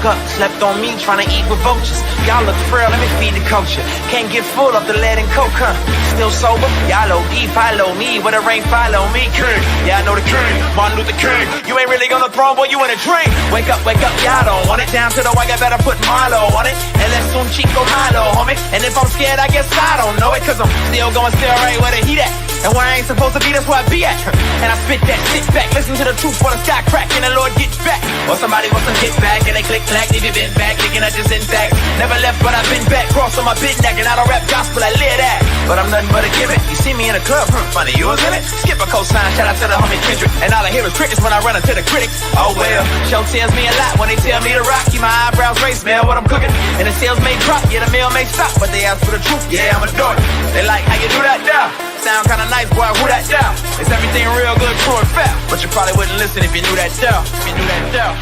woke up, slept on me, trying to eat with vultures. Y'all look frail, let me feed the culture. Can't get full of the lead and coke, huh? Still sober? Y'all OD, follow me. Where the rain follow me, king. Yeah, I know the king, Martin Luther King. You ain't really gonna throw, boy, you in a dream. Wake up, y'all don't want it. Down to the white, I better put Marlo on it. And let's soon Chico Hilo, homie. And if I'm scared, I guess I don't know it. Cause I'm still going still right where the heat at. And where I ain't supposed to be, that's where I be at. And I spit that, sit back, listen to the truth before the sky crack and the Lord gets back. Or somebody wants to get back and they click clack, leave it bent back, looking at this intact. Never left, but I've been back, cross on my bit neck, and I don't rap gospel, I live that. But I'm nothing but a gimmick. You see me in a club, funny, you was in it. Skip a cosign, shout out to the homie Kendrick. And all I hear is crickets when I run into the critics. Oh well, show tells me a lot when they tell me to rock. Keep my eyebrows raised, smell what I'm cooking. And the sales may drop, yeah, the meal may stop, but they ask for the truth, yeah, I'm a dork. They like how you do that now. Sound kinda nice, boy, who that down? It's everything real good, true and fair. But you probably wouldn't listen if you knew that down. If you knew that down.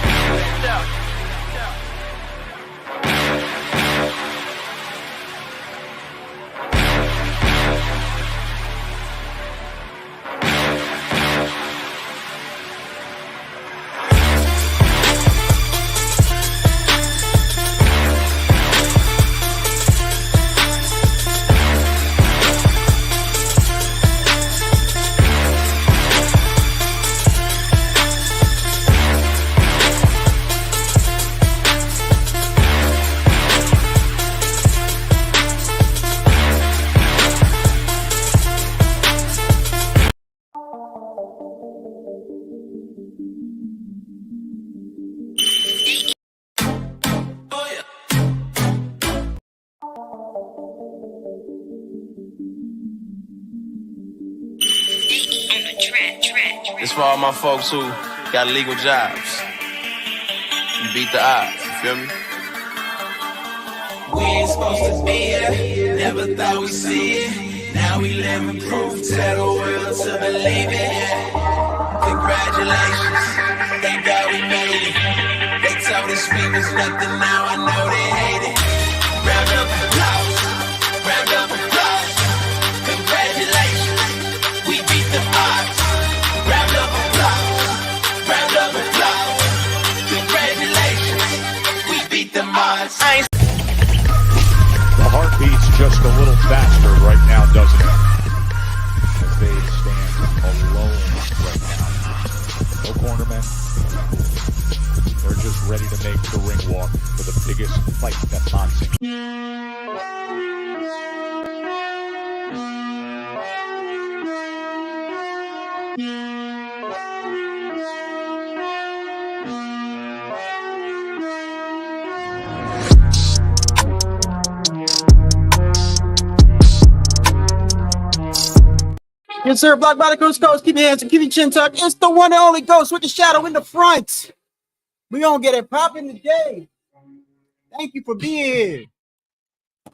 It's for all my folks who got legal jobs. You beat the odds, you feel me? We ain't supposed to be here, never thought we'd see it. Now we living proof, tell the world to believe it. Yeah. Congratulations, thank God we made it. They told us we was nothing, now I know they hate it. Round up applause, round up applause. Congratulations, we beat the odds. Round up applause, round up applause. Congratulations, we beat the odds. The heart beats just a little faster right now, doesn't it? As they stand alone right now. No cornermen. They're just ready to make the ring walk for the biggest fight that boxing. Yes, sir. Block by the Coast. Keep your hands and keep your chin tucked. It's the one and only Ghost with the shadow in the front. We gonna get it popping today. Thank you for being here.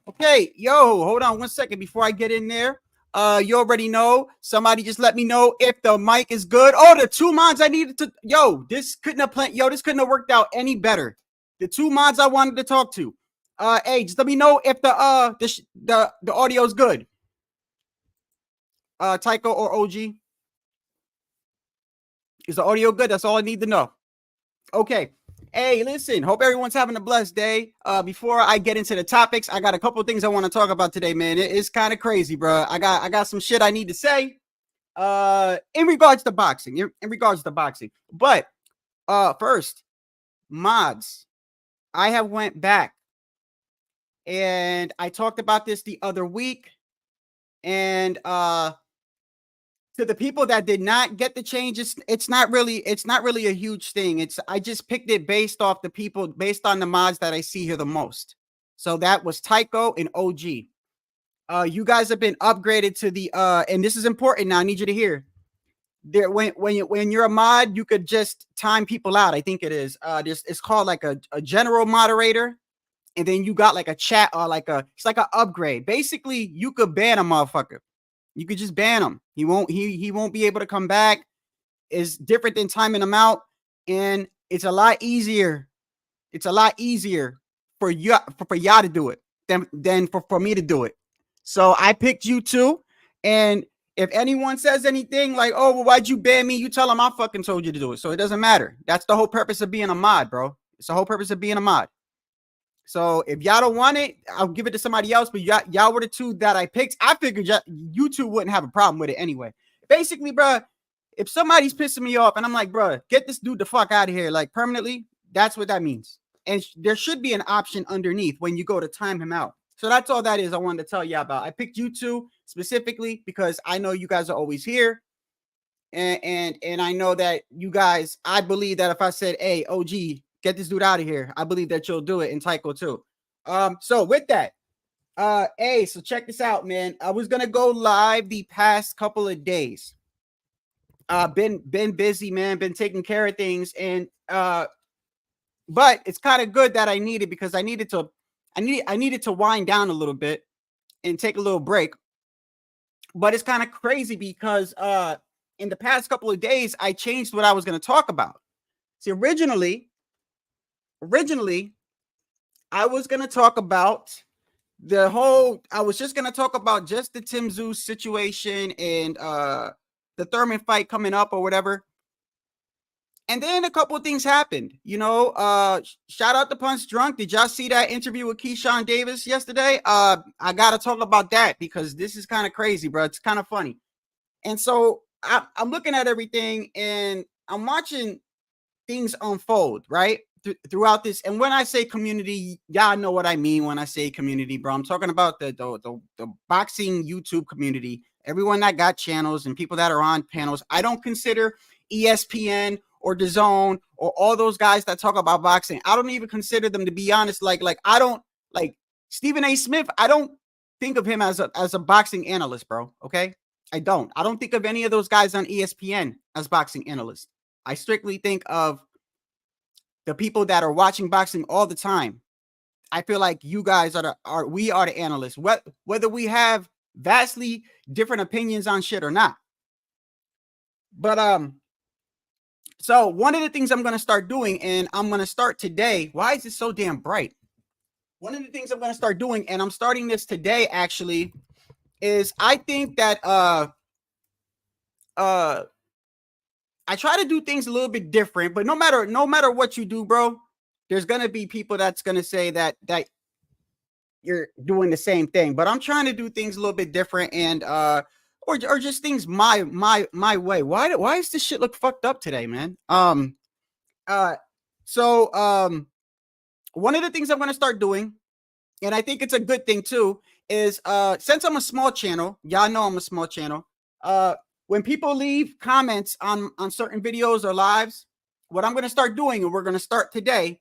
Okay, yo, hold on 1 second before I get in there. You already know. Somebody just let me know if the mic is good. Oh, the two mods I needed to. This couldn't have worked out any better. The two mods I wanted to talk to. Hey, just let me know if the audio is good. Tycho or OG? Is the audio good? That's all I need to know. Okay. Hey, listen, hope everyone's having a blessed day. Before I get into the topics, I got a couple of things I want to talk about today, man. It's kind of crazy, bro. I got some shit I need to say in regards to boxing. But first, mods. I have went back and I talked about this the other week, and to the people that did not get the changes, it's not really a huge thing. I just picked it based on the mods that I see here the most. So that was Tycho and OG. You guys have been upgraded to the and this is important now. I need you to hear. There, when you're a mod, you could just time people out. I think it is. It's called like a general moderator, and then you got like a chat or it's like an upgrade. Basically, you could ban a motherfucker. You could just ban him. He won't be able to come back. It's different than timing him out, and it's a lot easier. It's a lot easier for y'all to do it than for me to do it. So I picked you two, and if anyone says anything like, "Oh, well, why'd you ban me?" You tell them I fucking told you to do it. So it doesn't matter. That's the whole purpose of being a mod, bro. It's the whole purpose of being a mod. So if y'all don't want it, I'll give it to somebody else. But y'all were the two that I picked. I figured you two wouldn't have a problem with it anyway. Basically, bro, if somebody's pissing me off and I'm like, bro, get this dude the fuck out of here, like permanently, that's what that means. And there should be an option underneath when you go to time him out. So that's all that is I wanted to tell you about. I picked you two specifically because I know you guys are always here. And I know that you guys, I believe that if I said, hey, OG, get this dude out of here, I believe that you'll do it, and Tycho too. So with that, hey, so check this out, man. I was gonna go live the past couple of days. Been busy, man, been taking care of things, and but it's kind of good that I needed, because I needed to wind down a little bit and take a little break. But it's kind of crazy because in the past couple of days, I changed what I was going to talk about. See, originally, I was going to talk about I was just going to talk about just the Tim Zeus situation and the Thurman fight coming up or whatever. And then a couple of things happened, you know. Shout out to Punch Drunk. Did y'all see that interview with Keyshawn Davis yesterday? I gotta talk about that because this is kind of crazy, bro. It's kind of funny. And so I'm looking at everything and I'm watching things unfold, right? Throughout this. And when I say community, y'all know what I mean when I say community, bro. I'm talking about the boxing YouTube community, everyone that got channels and people that are on panels. I don't consider ESPN or DAZN or all those guys that talk about boxing. I don't even consider them, to be honest. Like I don't like Stephen A. Smith. I don't think of him as a boxing analyst, bro. Okay. I don't think of any of those guys on ESPN as boxing analysts. I strictly think of the people that are watching boxing all the time. I feel like you guys we are the analysts, whether we have vastly different opinions on shit or not. But so one of the things I'm going to start doing, and I'm going to start today. Why is it so damn bright? One of the things I'm going to start doing, and I'm starting this today actually, is I think that I try to do things a little bit different, but no matter what you do, bro, there's going to be people that's going to say that you're doing the same thing. But I'm trying to do things a little bit different, and or just things my way. Why does this shit look fucked up today, man? So one of the things I'm going to start doing, and I think it's a good thing too, is since I'm a small channel, y'all know I'm a small channel. When people leave comments on certain videos or lives, what I'm going to start doing, and we're going to start today,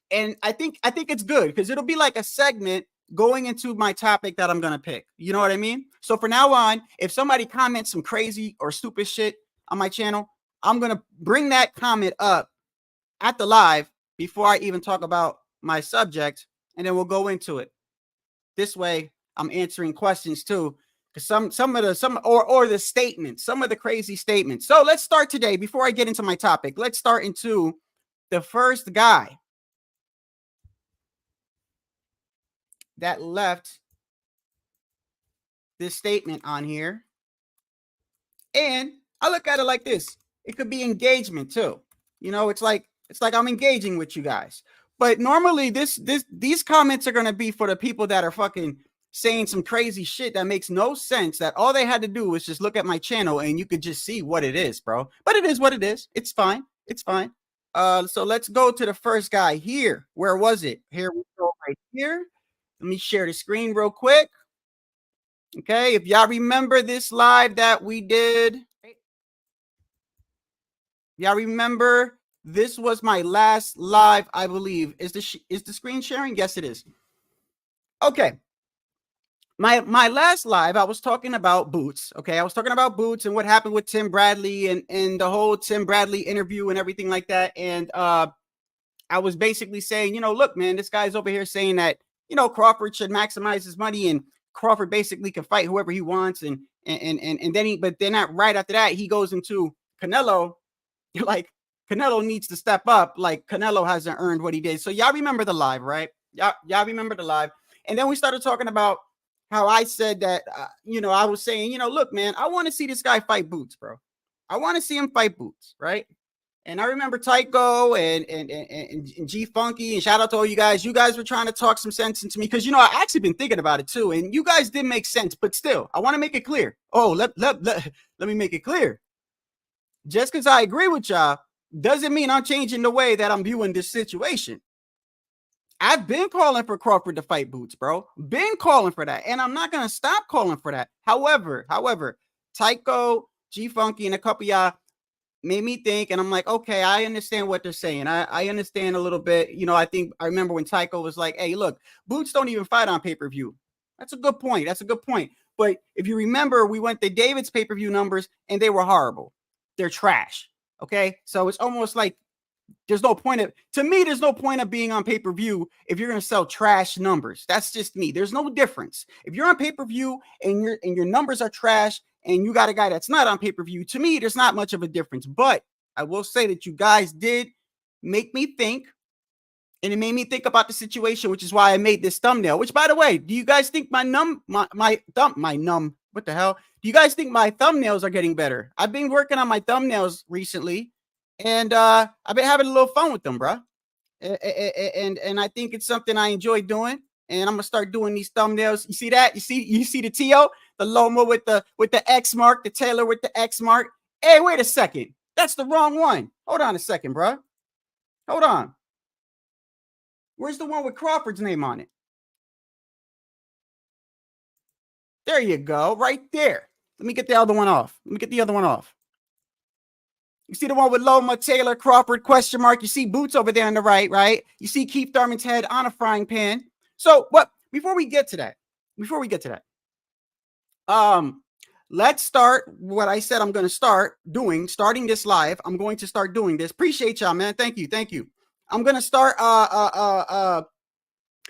and I think it's good because it'll be like a segment going into my topic that I'm going to pick. You know what I mean? So for now on, if somebody comments some crazy or stupid shit on my channel, I'm going to bring that comment up at the live before I even talk about my subject, and then we'll go into it. This way, I'm answering questions too, because some of the statements, some of the crazy statements. So let's start today. Before I get into my topic, let's start into the first guy that left this statement on here. And I look at it like this. It could be engagement too. You know, it's like I'm engaging with you guys. But normally these comments are going to be for the people that are fucking saying some crazy shit that makes no sense, that all they had to do was just look at my channel and you could just see what it is, bro. But it is what it is. It's fine. It's fine. So let's go to the first guy here. Where was it? Here we go, right here. Let me share the screen real quick. Okay, if y'all remember this live that we did, y'all remember this was my last live, I believe. Is the screen sharing? Yes, it is. Okay. My last live, I was talking about Boots. Okay, I was talking about Boots and what happened with Tim Bradley and the whole Tim Bradley interview and everything like that. And I was basically saying, you know, look, man, this guy's over here saying that, you know, Crawford should maximize his money and Crawford basically can fight whoever he wants. And then right after that, he goes into Canelo, like Canelo needs to step up. Like Canelo hasn't earned what he did. So y'all remember the live, right? Y'all remember the live. And then we started talking about how I said that, you know, I was saying, you know, look, man, I want to see this guy fight Boots, bro. I want to see him fight Boots, right? And I remember Tycho and G Funky, and shout out to all you guys. You guys were trying to talk some sense into me because, you know, I actually been thinking about it too. And you guys did make sense, but still, I want to make it clear. Oh, let me make it clear. Just because I agree with y'all doesn't mean I'm changing the way that I'm viewing this situation. I've been calling for Crawford to fight Boots, bro. Been calling for that. And I'm not going to stop calling for that. However, Tycho, G Funky, and a couple of y'all made me think, and I'm like, okay, I understand what they're saying. I understand a little bit. You know, I remember when Tycho was like, hey, look, Boots don't even fight on pay-per-view. That's a good point. But if you remember, we went to David's pay-per-view numbers, and they were horrible. They're trash. Okay? So it's almost like there's no point of being on pay-per-view if you're going to sell trash numbers. That's just me. There's no difference. If you're on pay-per-view and your numbers are trash, and you got a guy that's not on pay-per-view, to me, there's not much of a difference. But I will say that you guys did make me think, and it made me think about the situation, which is why I made this thumbnail. Which, by the way, do you guys think what the hell? Do you guys think my thumbnails are getting better? I've been working on my thumbnails recently, and I've been having a little fun with them, bro. And I think it's something I enjoy doing. And I'm gonna start doing these thumbnails. You see that? You see the T.O., the Loma with the X mark, the Taylor with the X mark. Hey, wait a second. That's the wrong one. Hold on a second, bro. Hold on. Where's the one with Crawford's name on it? There you go, right there. Let me get the other one off. You see the one with Loma, Taylor, Crawford, question mark. You see Boots over there on the right? You see Keith Thurman's head on a frying pan. So before we get to that, let's start what I said I'm going to start doing, starting this live. I'm going to start doing this. Appreciate y'all, man. Thank you. I'm going to start,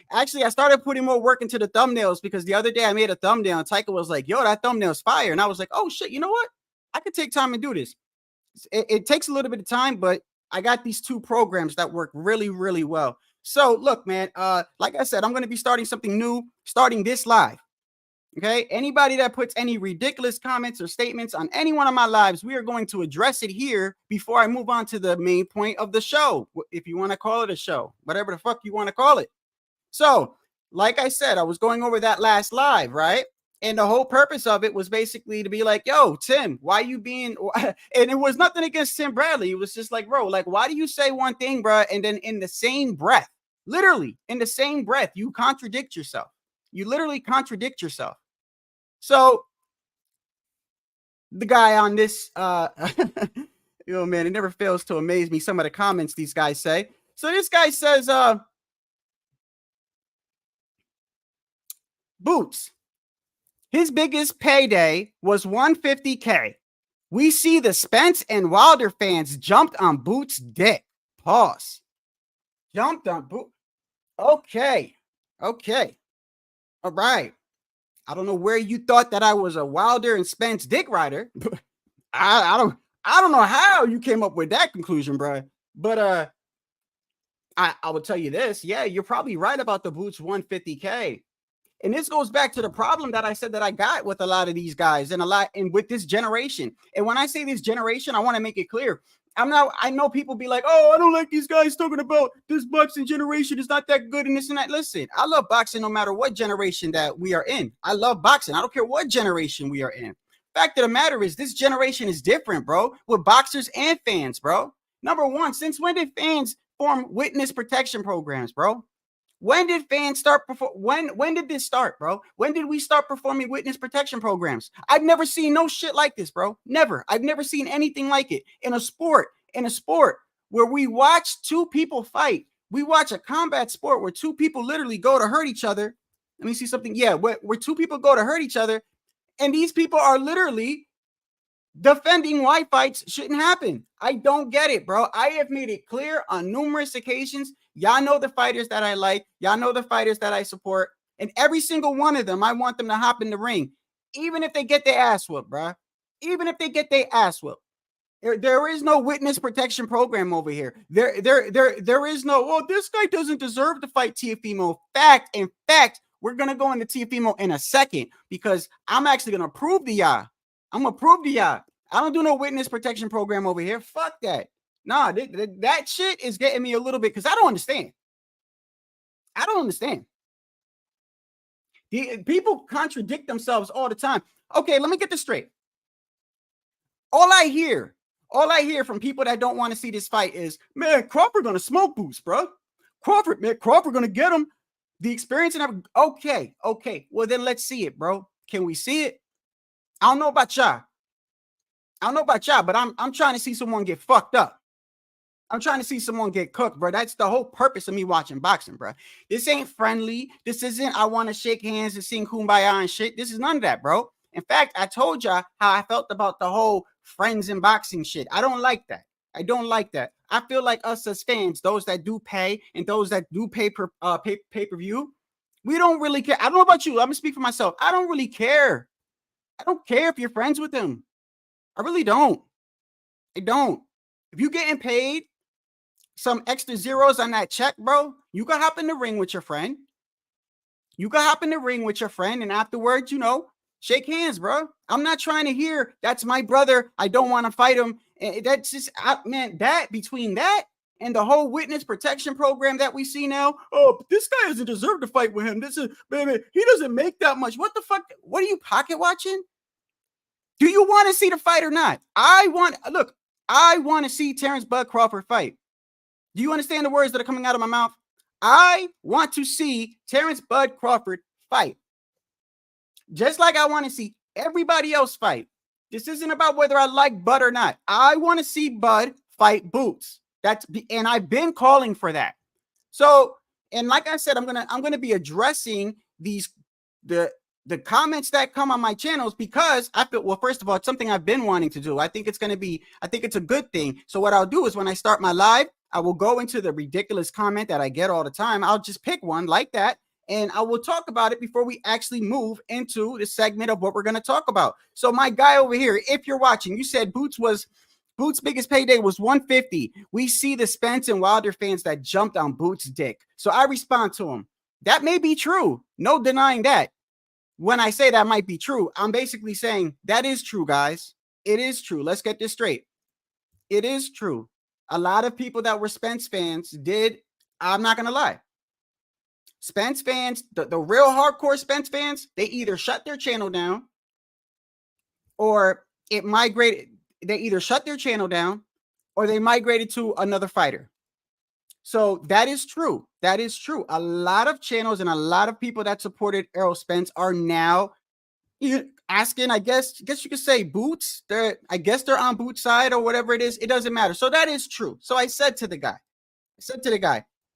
actually, I started putting more work into the thumbnails because the other day I made a thumbnail and Tycho was like, yo, that thumbnail's fire. And I was like, oh shit, you know what? I could take time and do this. It takes a little bit of time, but I got these two programs that work really, really well. So look, man, like I said, I'm going to be starting something new, starting this live. Okay. Anybody that puts any ridiculous comments or statements on any one of my lives, we are going to address it here before I move on to the main point of the show. If you want to call it a show, whatever the fuck you want to call it. So like I said, I was going over that last live, right? And the whole purpose of it was basically to be like, yo, Tim, why you being, and it was nothing against Tim Bradley. It was just like, bro, like, why do you say one thing, bro? And then in the same breath, literally in the same breath, you contradict yourself. You literally contradict yourself. So the guy on this, yo, man, it never fails to amaze me. Some of the comments these guys say. So this guy says, Boots, his biggest payday was $150K. We see the Spence and Wilder fans jumped on Boots' dick. Pause. Jumped on Boots. Okay. All right. I don't know where you thought that I was a Wilder and Spence dick rider. I don't know how you came up with that conclusion, bro. But I will tell you this. Yeah, you're probably right about the Boots 150K. And this goes back to the problem that I said that I got with a lot of these guys and with this generation. And when I say this generation, I want to make it clear. I know people be like, oh, I don't like these guys talking about this boxing generation is not that good and this and that. Listen, I love boxing no matter what generation that we are in. I love boxing. I don't care what generation we are in. Fact of the matter is this generation is different, bro, with boxers and fans, bro. Number one, since when did fans form witness protection programs, bro? When did fans start? When did this start, bro? When did we start performing witness protection programs? I've never seen no shit like this, bro. Never. I've never seen anything like it in a sport where we watch two people fight. We watch a combat sport where two people literally go to hurt each other. Let me see something. Yeah, where two people go to hurt each other, and these people are literally defending why fights shouldn't happen. I don't get it, bro. I have made it clear on numerous occasions. Y'all know the fighters that I like. Y'all know the fighters that I support. And every single one of them, I want them to hop in the ring. Even if they get their ass whooped, bro. Even if they get their ass whooped. There is no witness protection program over here. There is no, well, this guy doesn't deserve to fight Teofimo. In fact, we're going to go into Teofimo in a second because I'm actually going to prove to y'all. I'm going to prove to y'all. I don't do no witness protection program over here. Fuck that. Nah, that shit is getting me a little bit because I don't understand. I don't understand. People contradict themselves all the time. Okay, let me get this straight. All I hear from people that don't want to see this fight is, man, Crawford gonna smoke Boots, bro. Crawford gonna get him. The experience and everything. Okay. Well, then let's see it, bro. Can we see it? I don't know about y'all. But I'm trying to see someone get fucked up. I'm trying to see someone get cooked, bro. That's the whole purpose of me watching boxing, bro. This ain't friendly. This isn't I want to shake hands and sing Kumbaya and shit. This is none of that, bro. In fact, I told y'all how I felt about the whole friends in boxing shit. I don't like that. I feel like us as fans, those that do pay and those that do pay-per-view, we don't really care. I don't know about you. I'm gonna speak for myself. I don't really care. I don't care if you're friends with them. I really don't. I don't. If you're getting paid some extra zeros on that check, bro, you can hop in the ring with your friend. And afterwards, shake hands, bro. I'm not trying to hear that's my brother. I don't want to fight him. That's just, man, that between that and the whole witness protection program that we see now. Oh, but this guy doesn't deserve to fight with him. This is, baby, he doesn't make that much. What the fuck? What are you pocket watching? Do you want to see the fight or not? I want to see Terrence Bud Crawford fight. Do you understand the words that are coming out of my mouth? I want to see Terrence Bud Crawford fight. Just like I want to see everybody else fight. This isn't about whether I like Bud or not. I want to see Bud fight Boots. And I've been calling for that. So, and like I said, I'm gonna be addressing the comments that come on my channels because I feel, well, first of all, it's something I've been wanting to do. I think it's a good thing. So what I'll do is when I start my live, I will go into the ridiculous comment that I get all the time. I'll just pick one like that. And I will talk about it before we actually move into the segment of what we're going to talk about. So my guy over here, if you're watching, you said Boots' biggest payday was 150. We see the Spence and Wilder fans that jumped on Boots' dick. So I respond to him. That may be true. No denying that. When I say that might be true, I'm basically saying that is true, guys. It is true. Let's get this straight. It is true. A lot of people that were Spence fans did. I'm not going to lie. Spence fans, the real hardcore Spence fans, they either shut their channel down or it migrated. They either shut their channel down or they migrated to another fighter. So that is true. That is true. A lot of channels and a lot of people that supported Errol Spence are now asking, I guess you could say Boots. I guess they're on Boots' side or whatever it is. It doesn't matter. So that is true. So I said to the guy,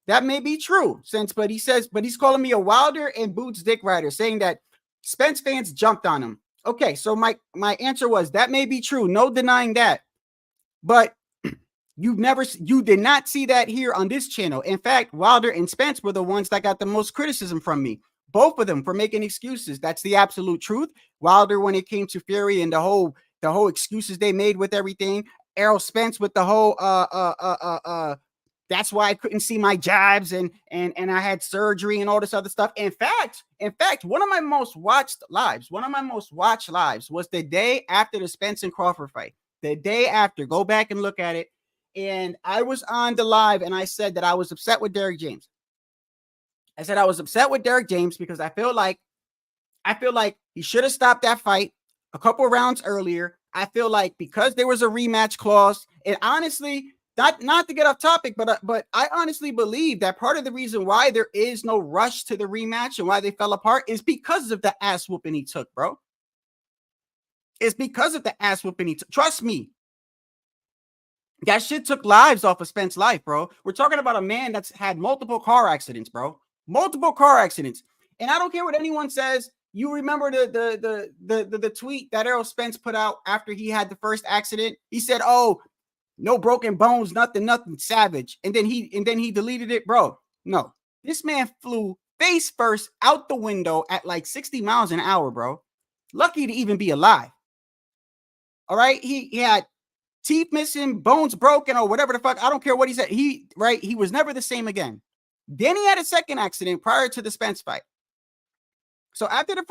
that may be true, but he's calling me a Wilder and Boots dick rider, saying that Spence fans jumped on him. Okay, so my answer was that may be true, no denying that, but you did not see that here on this channel. In fact, Wilder and Spence were the ones that got the most criticism from me, both of them for making excuses. That's the absolute truth. Wilder, when it came to Fury and the whole excuses they made with everything. Errol Spence with the whole that's why I couldn't see my jabs and I had surgery and all this other stuff. In fact, one of my most watched lives was the day after the Spence and Crawford fight. The day after, go back and look at it. And I was on the live and I said that I was upset with Derrick James. I said I was upset with Derrick James because I feel like he should have stopped that fight a couple rounds earlier. I feel like because there was a rematch clause, and honestly, not to get off topic, but I honestly believe that part of the reason why there is no rush to the rematch and why they fell apart is because of the ass whooping he took, bro. It's because of the ass whooping he took. Trust me. That shit took lives off of Spence's life, bro. We're talking about a man that's had multiple car accidents, bro. Multiple car accidents. And I don't care what anyone says. You remember the tweet that Errol Spence put out after he had the first accident? He said, "Oh, no broken bones, nothing savage." And then he deleted it, bro. No, this man flew face first out the window at like 60 miles an hour, bro. Lucky to even be alive. All right. He had teeth missing, bones broken, or whatever the fuck. I don't care what he said. He was never the same again. Then he had a second accident prior to the Spence fight. So after the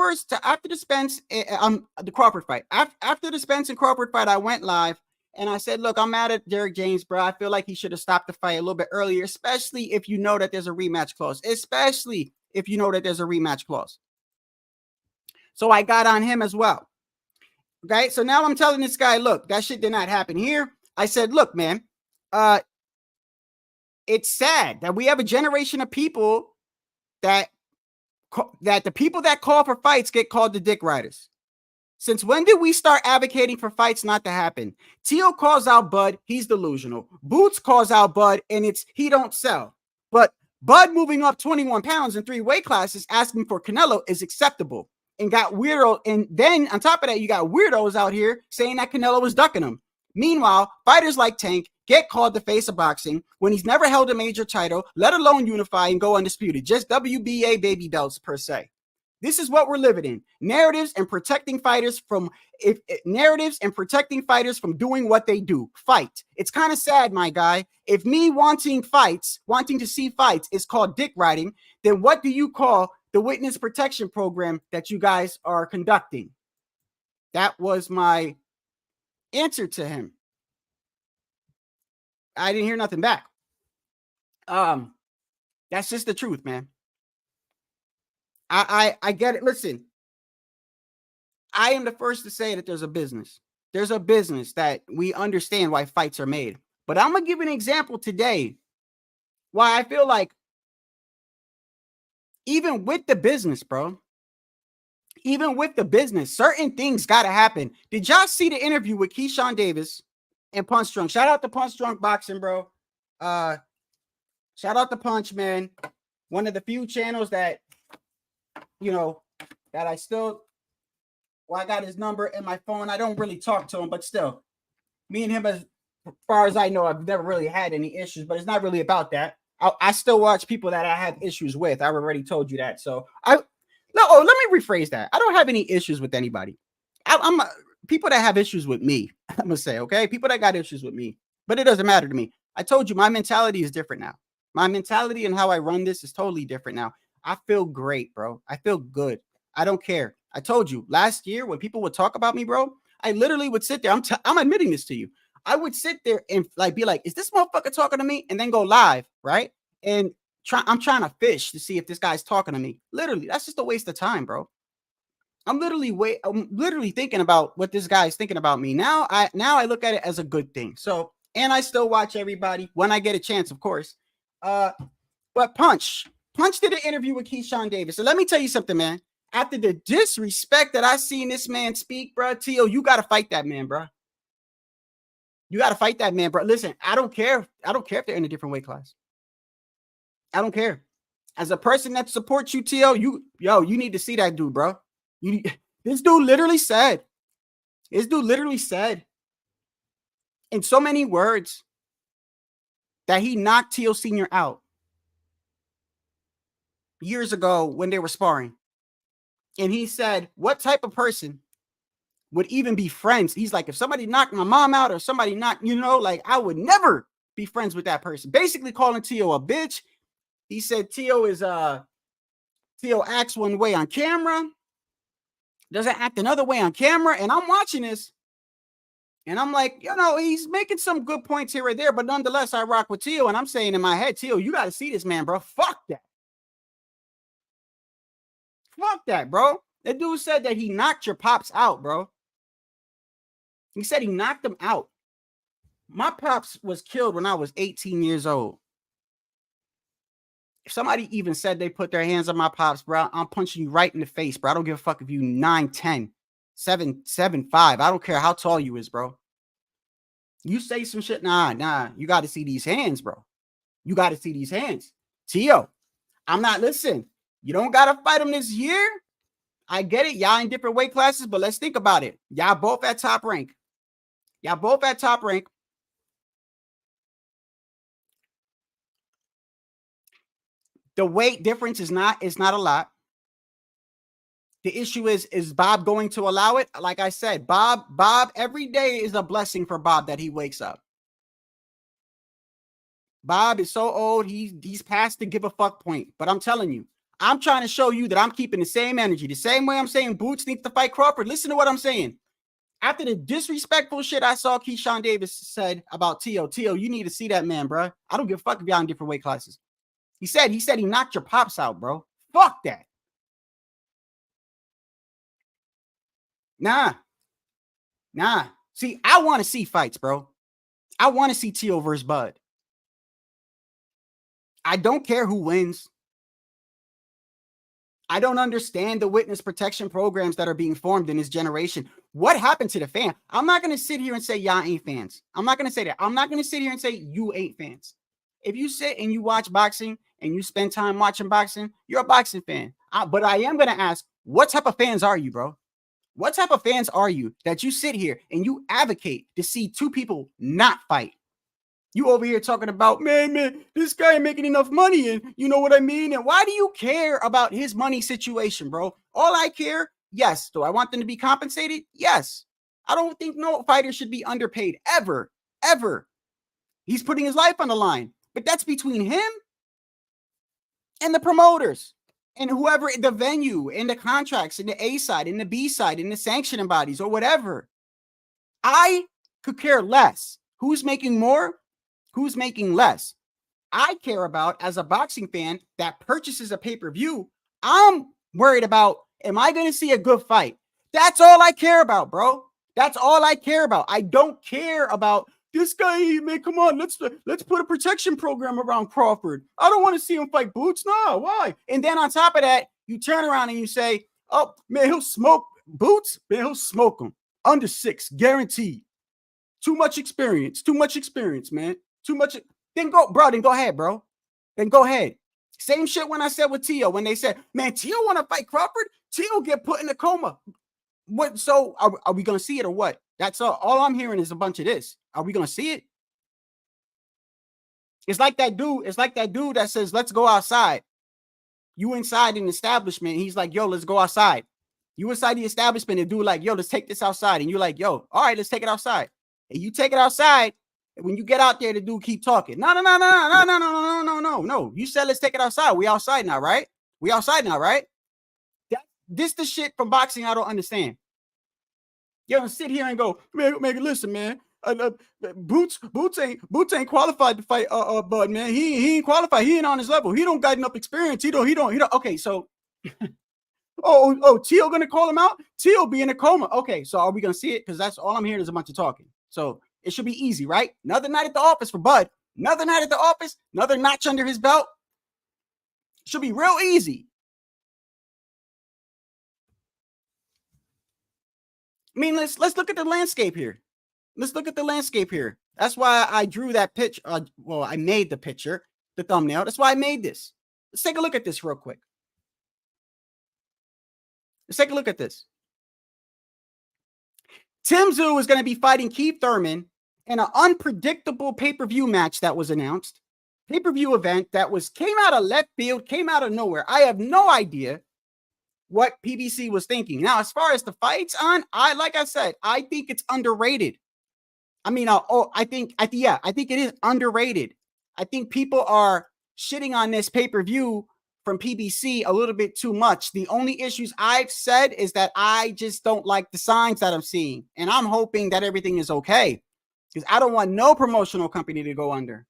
Spence, the Crawford fight, after the Spence and Crawford fight, I went live And I said, look, I'm mad at Derrick James, bro. I feel like he should have stopped the fight a little bit earlier, especially if you know that there's a rematch clause. Especially if you know that there's a rematch clause. So I got on him as well. Okay, so now I'm telling this guy, look, that shit did not happen here. I said, look, man, it's sad that we have a generation of people that the people that call for fights get called the dick riders. Since when did we start advocating for fights not to happen? Tio calls out Bud, he's delusional. Boots calls out Bud, and it's he don't sell. But Bud moving up 21 pounds in 3 weight classes asking for Canelo is acceptable. And got weirdo. And then on top of that, you got weirdos out here saying that Canelo was ducking him. Meanwhile, fighters like Tank get called the face of boxing when he's never held a major title, let alone unify and go undisputed. Just WBA baby belts per se. This is what we're living in. Narratives and protecting fighters from doing what they do. Fight. It's kind of sad, my guy. If me wanting to see fights is called dick riding, then what do you call the witness protection program that you guys are conducting? That was my answer to him. I didn't hear nothing back. That's just the truth, man. I get it. Listen, I am the first to say that there's a business. There's a business that we understand why fights are made. But I'm going to give an example today why I feel like even with the business, bro, even with the business, certain things got to happen. Did y'all see the interview with Keyshawn Davis and Punch Drunk? Shout out to Punch Drunk Boxing, bro. Shout out to Punch, man. One of the few channels that, you know, that I still, well, I got his number in my phone. I don't really talk to him, but still, me and him, as far as I know, I've never really had any issues, but it's not really about that. I still watch people that I have issues with. I already told you that. So let me rephrase that. I don't have any issues with anybody. I'm people that have issues with me, I'm gonna say, okay? People that got issues with me, but it doesn't matter to me. I told you my mentality is different now. My mentality and how I run this is totally different now. I feel great, bro. I feel good. I don't care. I told you last year when people would talk about me, bro, I literally would sit there. I'm admitting this to you. I would sit there and be like, is this motherfucker talking to me? And then go live, right? And I'm trying to fish to see if this guy's talking to me. Literally, that's just a waste of time, bro. I'm literally thinking about what this guy is thinking about me. Now I look at it as a good thing. So, and I still watch everybody when I get a chance, of course. But Punch did an interview with Keyshawn Davis. So let me tell you something, man. After the disrespect that I seen this man speak, bro, Tio, you got to fight that man, bro. You got to fight that man, bro. Listen, I don't care. I don't care if they're in a different weight class. I don't care. As a person that supports you, Tio, you need to see that dude, bro. This dude literally said in so many words that he knocked Tio Sr. out years ago when they were sparring. And he said, what type of person would even be friends? He's like, if somebody knocked my mom out or somebody knocked, like I would never be friends with that person. Basically calling Tio a bitch. He said Tio acts one way on camera, doesn't act another way on camera. And I'm watching this and I'm like, he's making some good points here or there, but nonetheless, I rock with Tio. And I'm saying in my head, Tio, you got to see this man, bro. Fuck that. Fuck that, bro. That dude said that he knocked your pops out, bro. He said he knocked him out. My pops was killed when I was 18 years old. If somebody even said they put their hands on my pops, bro, I'm punching you right in the face, bro. I don't give a fuck if you 9'10", 7'5". I don't care how tall you is, bro. You say some shit, nah. You got to see these hands, bro. You got to see these hands. Tio, I'm not listening. You don't got to fight him this year. I get it. Y'all in different weight classes, but let's think about it. Y'all both at top rank. The weight difference is not a lot. The issue is Bob going to allow it? Like I said, Bob, every day is a blessing for Bob that he wakes up. Bob is so old, he's past the give a fuck point. But I'm telling you, I'm trying to show you that I'm keeping the same energy. The same way I'm saying Boots needs to fight Crawford. Listen to what I'm saying. After the disrespectful shit I saw Keyshawn Davis said about T.O., you need to see that man, bro. I don't give a fuck if y'all in different weight classes. He said he knocked your pops out, bro. Fuck that. Nah. See, I want to see fights, bro. I want to see T.O. versus Bud. I don't care who wins. I don't understand the witness protection programs that are being formed in this generation. What happened to the fan? I'm not going to sit here and say y'all ain't fans. I'm not going to say that. I'm not going to sit here and say you ain't fans. If you sit and you watch boxing and you spend time watching boxing, you're a boxing fan. But I am going to ask, what type of fans are you, bro? What type of fans are you that you sit here and you advocate to see two people not fight? You over here talking about, man, this guy ain't making enough money, and you know what I mean? And why do you care about his money situation, bro? All I care, yes. Do I want them to be compensated? Yes. I don't think no fighter should be underpaid ever. He's putting his life on the line, but that's between him and the promoters and whoever, the venue and the contracts and the A side and the B side and the sanctioning bodies or whatever. I could care less who's making more, who's making less. I care about, as a boxing fan that purchases a pay-per-view, I'm worried about, am I going to see a good fight? That's all I care about, bro. That's all I care about. I don't care about this guy, man. Come on, let's put a protection program around Crawford. I don't want to see him fight Boots. No, why? And then on top of that, you turn around and you say, oh, man, he'll smoke Boots. Man, he'll smoke him. Under 6, guaranteed. Too much experience, man. Too much. Then go ahead, bro. Then go ahead. Same shit when I said with T.O. when they said, man, T.O. want to fight Crawford? T.O. get put in a coma. What? So are we going to see it or what? That's all I'm hearing is a bunch of this. Are we going to see it? It's like that dude that says, let's go outside. You inside an establishment. He's like, yo, let's go outside. You inside the establishment and dude like, yo, let's take this outside. And you're like, yo, all right, let's take it outside. And you take it outside. When you get out there, the dude keep talking. No. You said let's take it outside. We outside now, right? This the shit from boxing I don't understand. You don't sit here and go, man, listen, man. Boots ain't qualified to fight Bud, man. He ain't qualified. He ain't on his level. He don't got enough experience. He don't. Okay, so T.O. gonna call him out? T.O. be in a coma. Okay, so are we gonna see it? Because that's all I'm hearing is a bunch of talking. So it should be easy, right? Another night at the office for Bud. Another night at the office. Another notch under his belt. Should be real easy. I mean, let's look at the landscape here. That's why I drew that pitch. I made the picture, the thumbnail. That's why I made this. Let's take a look at this real quick. Tim Tszyu is going to be fighting Keith Thurman in an unpredictable pay-per-view match that was announced. Pay-per-view event that came out of left field, came out of nowhere. I have no idea what PBC was thinking. Now, as far as the fights on, like I said, I think it's underrated. I mean, I think it is underrated. I think people are shitting on this pay-per-view from PBC a little bit too much. The only issues I've said is that I just don't like the signs that I'm seeing. And I'm hoping that everything is okay because I don't want no promotional company to go under.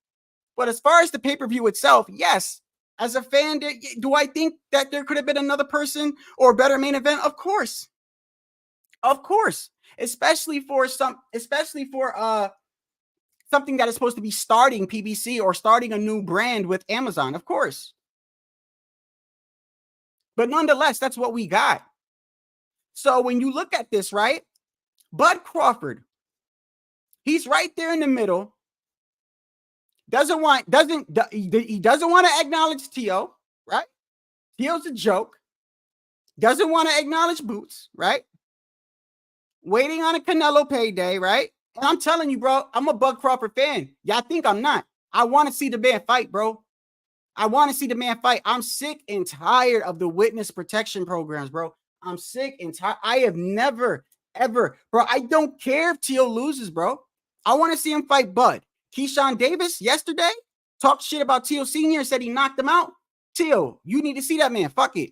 But as far as the pay-per-view itself, yes, as a fan, do I think that there could have been another person or a better main event? Of course. Especially for something that is supposed to be starting PBC or starting a new brand with Amazon, of course. But nonetheless, that's what we got. So when you look at this, right? Bud Crawford, he's right there in the middle. He doesn't want to acknowledge T.O., right? T.O.'s a joke. Doesn't want to acknowledge Boots, right? Waiting on a Canelo payday, right? And I'm telling you, bro, I'm a Bud Crawford fan. Y'all think I'm not. I want to see the man fight, bro. I'm sick and tired of the witness protection programs, bro. I'm sick and tired. I have never, ever, bro. I don't care if T.O. loses, bro. I want to see him fight Bud. Keyshawn Davis yesterday talked shit about T.O. Sr. and said he knocked him out. T.O., you need to see that man. Fuck it.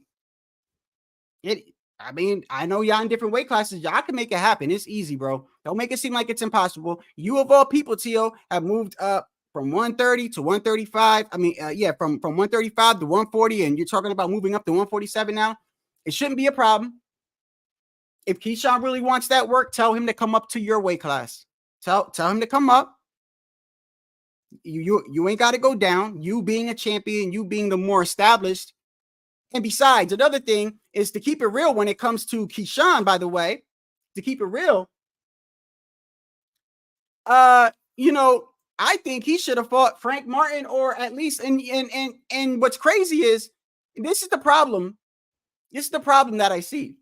I mean, I know y'all in different weight classes. Y'all can make it happen. It's easy, bro. Don't make it seem like it's impossible. You of all people, Tio, have moved up from 130 to 135. I mean, from 135 to 140, and you're talking about moving up to 147 now. It shouldn't be a problem. If Keyshawn really wants that work, tell him to come up to your weight class. Tell him to come up. You ain't got to go down. You being a champion, you being the more established. And besides, another thing is to keep it real when it comes to Keyshawn, by the way, to keep it real. I think he should have fought Frank Martin, or at least, and what's crazy is this is the problem. This is the problem that I see.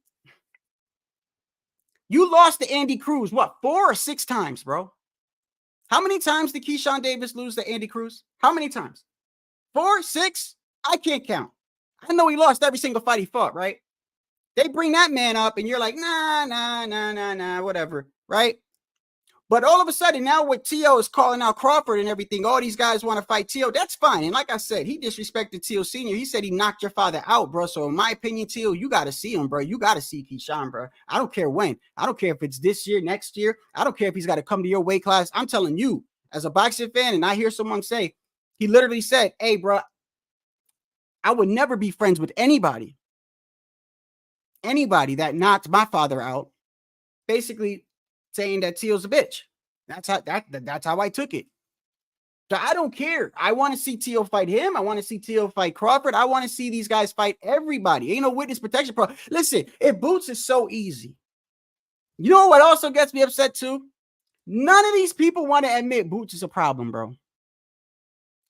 You lost to Andy Cruz, what, 4 or 6 times, bro? How many times did Keyshawn Davis lose to Andy Cruz? How many times? 4, 6? I can't count. I know he lost every single fight he fought, right? They bring that man up and you're like, nah, whatever, right? But all of a sudden, now with Tio is calling out Crawford and everything, all these guys want to fight Tio. That's fine. And like I said, he disrespected Tio Sr. He said he knocked your father out, bro. So in my opinion, Tio, you got to see him, bro. You got to see Keyshawn, bro. I don't care when. I don't care if it's this year, next year. I don't care if he's got to come to your weight class. I'm telling you, as a boxing fan, and I hear someone say, he literally said, hey, bro, I would never be friends with anybody that knocked my father out, basically saying that Tio's a bitch. That's how I took it. So I don't care. I want to see Tio fight him. I want to see Tio fight Crawford. I want to see these guys fight everybody. Ain't no witness protection pro. Listen, if Boots is so easy, you know what also gets me upset too? None of these people want to admit Boots is a problem, bro.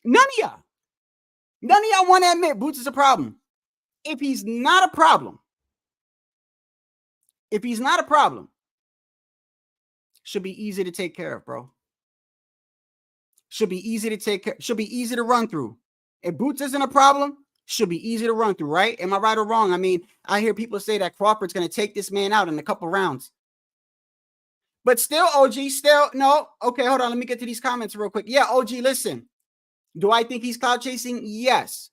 None of y'all want to admit Boots is a problem. If he's not a problem, should be easy to take care of, bro. Should be easy to take care. Should be easy to run through. If Boots isn't a problem, should be easy to run through, right? Am I right or wrong? I mean, I hear people say that Crawford's going to take this man out in a couple rounds. But still, OG, no. Okay, hold on. Let me get to these comments real quick. Yeah, OG, listen. Do I think he's cloud chasing? Yes.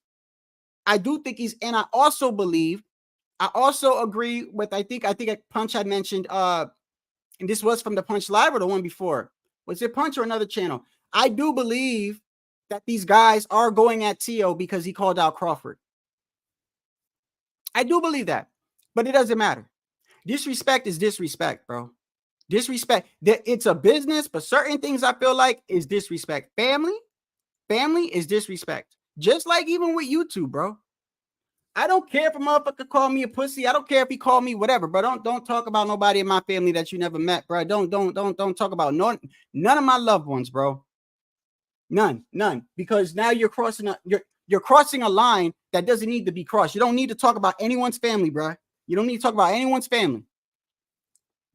I do think he's, and I also agree with, I think Punch had mentioned, and this was from the Punch Live or the one before. Was it Punch or another channel? I do believe that these guys are going at Tio because he called out Crawford. I do believe that, but it doesn't matter. Disrespect is disrespect, bro. Disrespect. It's a business, but certain things I feel like is disrespect. Family is disrespect. Just like even with YouTube, bro. I don't care if a motherfucker call me a pussy. I don't care if he called me whatever, bro. Don't talk about nobody in my family that you never met, bro. Don't talk about none of my loved ones, bro. None. Because now you're crossing a line that doesn't need to be crossed. You don't need to talk about anyone's family, bro. You don't need to talk about anyone's family.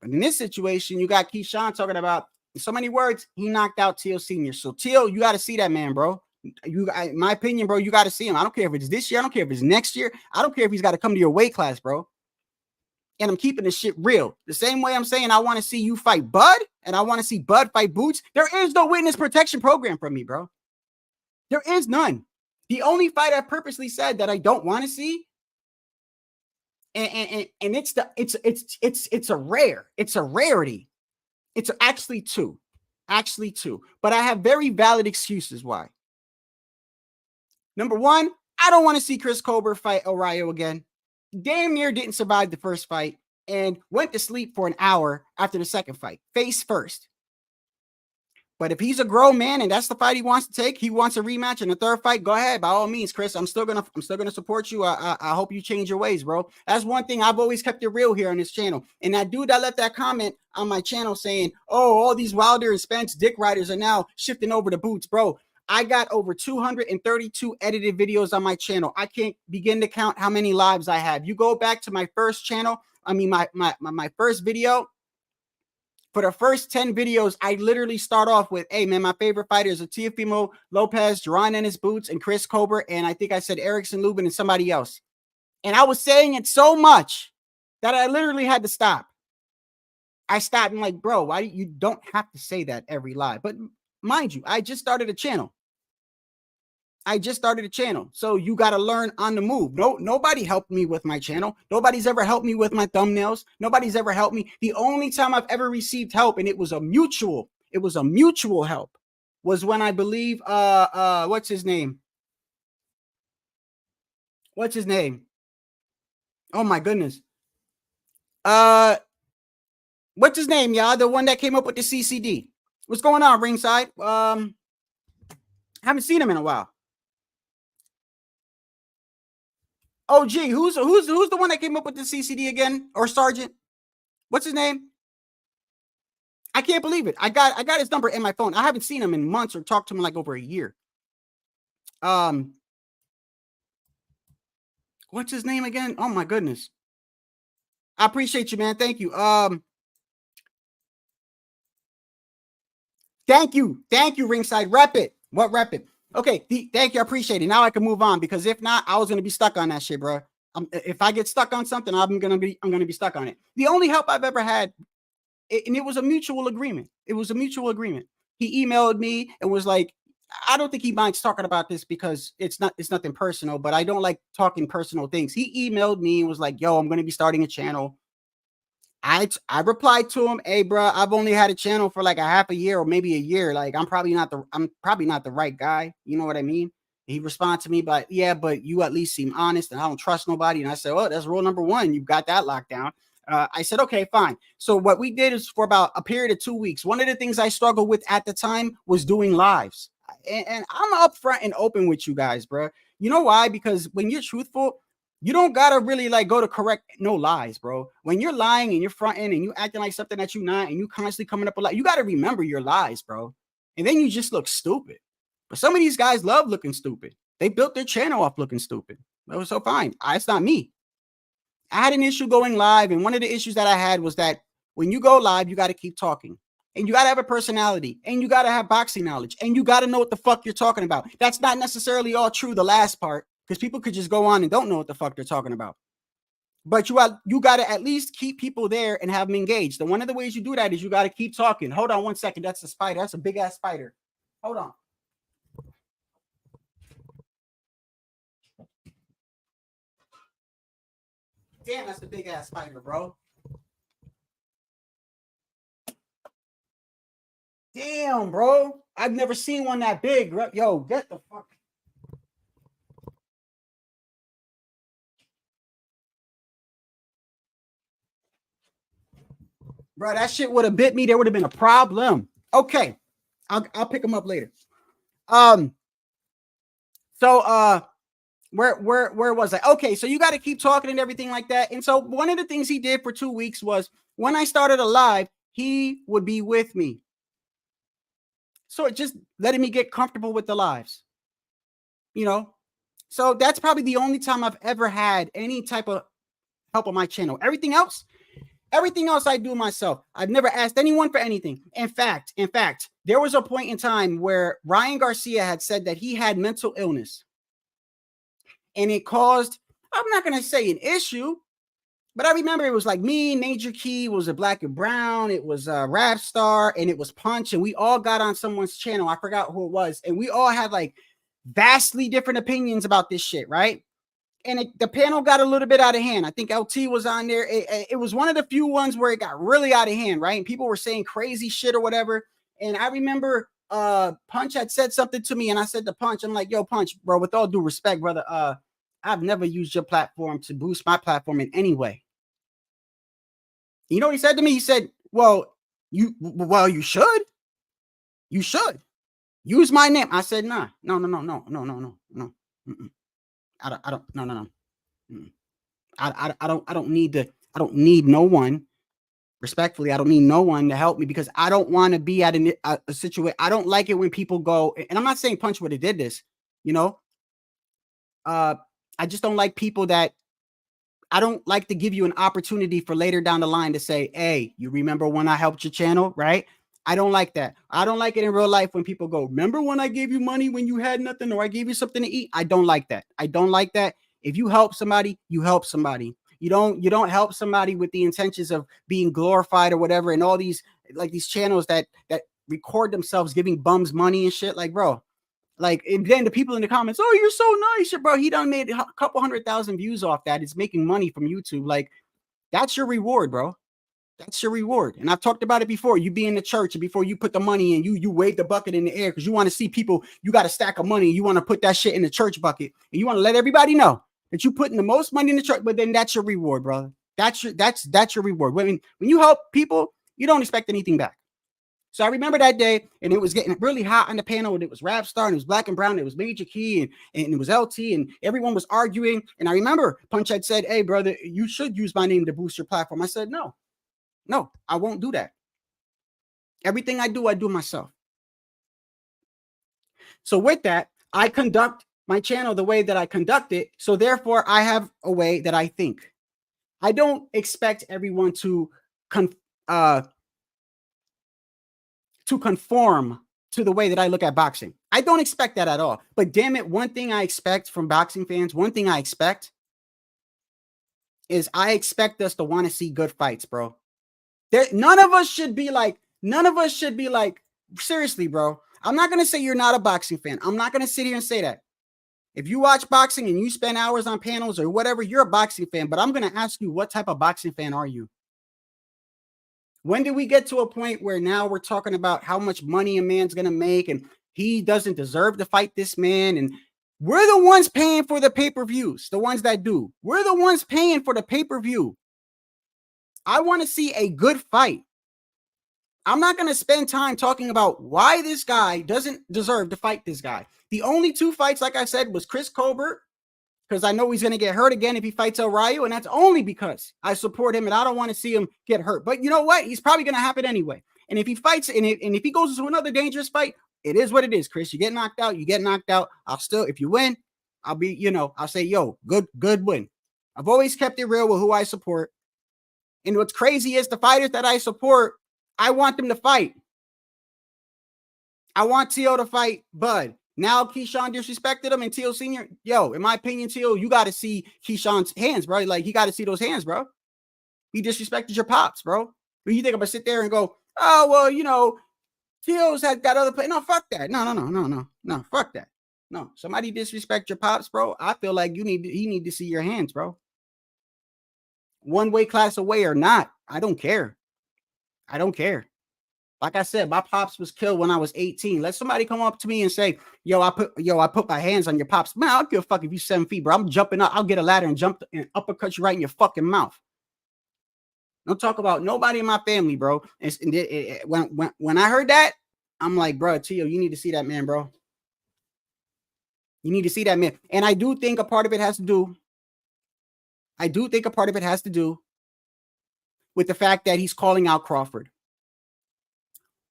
But in this situation, you got Keyshawn talking about, in so many words, he knocked out Tio Sr. So Tio, you got to see that man, bro. In my opinion, bro, you got to see him. I don't care if it's this year. I don't care if it's next year. I don't care if he's got to come to your weight class, bro. And I'm keeping this shit real. The same way I'm saying I want to see you fight Bud and I want to see Bud fight Boots. There is no witness protection program from me, bro. There is none. The only fight I purposely said that I don't want to see, and it's a rarity. It's actually two. But I have very valid excuses why. Number one, I don't want to see Chris Colbert fight O'Reilly again. Damn near didn't survive the first fight and went to sleep for an hour after the second fight, face first. But if he's a grown man and that's the fight he wants to take, he wants a rematch in the third fight, go ahead. By all means, Chris, I'm still gonna support you. I hope you change your ways, bro. That's one thing I've always kept it real here on this channel. And that dude that left that comment on my channel saying, oh, all these Wilder and Spence dick riders are now shifting over to Boots, bro. I got over 232 edited videos on my channel. I can't begin to count how many lives I have. You go back to my first channel, my first video. For the first 10 videos, I literally start off with, hey, man, my favorite fighters are Teofimo Lopez, Jerron Ennis Boots, and Chris Colbert. And I think I said Erickson Lubin and somebody else. And I was saying it so much that I literally had to stop. I stopped and like, bro, why you don't have to say that every live? But mind you, I just started a channel. I just started a channel. So you got to learn on the move. Nobody helped me with my channel. Nobody's ever helped me with my thumbnails. Nobody's ever helped me. The only time I've ever received help, and it was a mutual help, was when I believe what's his name? What's his name? Oh my goodness. What's his name, y'all? The one that came up with the CCD. What's going on, Ringside? Haven't seen him in a while. Oh, gee, who's the one that came up with the CCD again? Or Sergeant? What's his name? I can't believe it. I got his number in my phone. I haven't seen him in months or talked to him in like over a year. What's his name again? Oh my goodness. I appreciate you, man. Thank you. Thank you, Ringside. Rep it. What rep it? Okay, thank you. I appreciate it. Now I can move on, because if not, I was gonna be stuck on that shit, bro. If I get stuck on something, I'm gonna be stuck on it. The only help I've ever had, and it was a mutual agreement. It was a mutual agreement. He emailed me and was like, I don't think he minds talking about this because it's nothing personal, but I don't like talking personal things. He emailed me and was like, yo, I'm gonna be starting a channel. I replied to him, hey, bro, I've only had a channel for like a half a year or maybe a year. Like, I'm probably not the right guy. You know what I mean? He responded to me, but yeah, but you at least seem honest and I don't trust nobody. And I said, oh, that's rule number one. You've got that locked down. I said, okay, fine. So what we did is for about a period of 2 weeks. One of the things I struggled with at the time was doing lives. And I'm upfront and open with you guys, bro. You know why? Because when you're truthful, you don't gotta really like go to correct no lies, bro. When you're lying and you're fronting and you acting like something that you're not, and you constantly coming up with lies, you gotta remember your lies, bro. And then you just look stupid. But some of these guys love looking stupid. They built their channel off looking stupid. That was so fine. It's not me. I had an issue going live, and one of the issues that I had was that when you go live, you got to keep talking, and you got to have a personality, and you got to have boxing knowledge, and you got to know what the fuck you're talking about. That's not necessarily all true, the last part, because people could just go on and don't know what the fuck they're talking about. But you got to at least keep people there and have them engaged. And one of the ways you do that is you got to keep talking. Hold on 1 second. That's a spider. That's a big ass spider. Hold on. Damn, that's a big ass spider, bro. Damn, bro. I've never seen one that big. Yo, get the fuck. Bro, that shit would have bit me. There would have been a problem. Okay. I'll pick them up later. Where was I? Okay, so you got to keep talking and everything like that. And so one of the things he did for 2 weeks was when I started a live, he would be with me. So it just letting me get comfortable with the lives, you know? So that's probably the only time I've ever had any type of help on my channel. Everything else I do myself. I've never asked anyone for anything. In fact, there was a point in time where Ryan Garcia had said that he had mental illness. And it caused, I'm not going to say an issue, but I remember it was like me, Major Key, was a Black and Brown, it was a Rap Star, and it was Punch, and we all got on someone's channel. I forgot who it was. And we all had like vastly different opinions about this shit, right? And the panel got a little bit out of hand. I think LT was on there. It was one of the few ones where it got really out of hand, right? And people were saying crazy shit or whatever. And I remember Punch had said something to me, and I said to Punch, I'm like, yo, Punch, bro, with all due respect, brother, I've never used your platform to boost my platform in any way. You know what he said to me? He said, well, you should. You should. Use my name. I said, nah, no. Mm-mm. I don't need no one. Respectfully, I don't need no one to help me because I don't want to be at a situation. I don't like it when people go, and I'm not saying Punch would have did this, you know. I just don't like people that I don't like to give you an opportunity for later down the line to say, hey, you remember when I helped your channel, right? I don't like that. I don't like it in real life when people go, remember when I gave you money when you had nothing, or I gave you something to eat? I don't like that. I don't like that. If you help somebody, you help somebody. You don't help somebody with the intentions of being glorified or whatever. And all these, like these channels that record themselves giving bums money and shit. Like, bro, Like, and then the people in the comments, oh, you're so nice, bro. He done made a couple 100,000 views off that. It's making money from YouTube. Like, that's your reward, bro. That's your reward. And I've talked about it before. You be in the church and before you put the money in, you wave the bucket in the air because you want to see people. You got a stack of money. You want to put that shit in the church bucket and you want to let everybody know that you putting the most money in the church. But then that's your reward, brother. That's your reward. When you help people, you don't expect anything back. So I remember that day, and it was getting really hot on the panel, and it was Rap Star, and it was Black and Brown, and it was Major Key, and it was LT, and everyone was arguing. And I remember Punch had said, hey, brother, you should use my name to boost your platform. I said, no, I won't do that. Everything I do myself. So with that, I conduct my channel the way that I conduct it. So therefore, I have a way that I think. I don't expect everyone to conform to the way that I look at boxing. I don't expect that at all. But damn it, one thing I expect from boxing fans, is I expect us to want to see good fights, bro. None of us should be like, seriously, bro. I'm not going to say you're not a boxing fan. I'm not going to sit here and say that. If you watch boxing and you spend hours on panels or whatever, you're a boxing fan. But I'm going to ask you, what type of boxing fan are you? When did we get to a point where now we're talking about how much money a man's going to make and he doesn't deserve to fight this man? And we're the ones paying for the pay-per-views, the ones that do. We're the ones paying for the pay-per-view. I want to see a good fight. I'm not going to spend time talking about why this guy doesn't deserve to fight this guy. The only two fights, like I said, was Chris Colbert, because I know he's going to get hurt again if he fights El Rayo, and that's only because I support him and I don't want to see him get hurt. But you know what? He's probably going to happen anyway. And if he fights and if he goes into another dangerous fight, it is what it is, Chris. You get knocked out, you get knocked out. I'll still, if you win, I'll be, I'll say, yo, good win. I've always kept it real with who I support. And what's crazy is the fighters that I support, I want them to fight. I want Tio to fight Bud. Now Keyshawn disrespected him and Tio Sr. Yo, in my opinion, Tio, you got to see Keyshawn's hands, bro. Like, he got to see those hands, bro. He disrespected your pops, bro. But you think I'm going to sit there and go, oh, well, Tio's had got other play. No, fuck that. No, fuck that. No, somebody disrespect your pops, bro. I feel like he need to see your hands, bro. One weight class away or not, I don't care. Like I said, my pops was killed when I was 18. Let somebody come up to me and say, I put my hands on your pops. Man, I don't give a fuck if you're 7 feet, bro. I'm jumping up. I'll get a ladder and jump and uppercut you right in your fucking mouth. Don't talk about nobody in my family, bro. When I heard that, I'm like, bro, Tio, you need to see that man, bro. You need to see that man. And I do think a part of it has to do with the fact that he's calling out Crawford.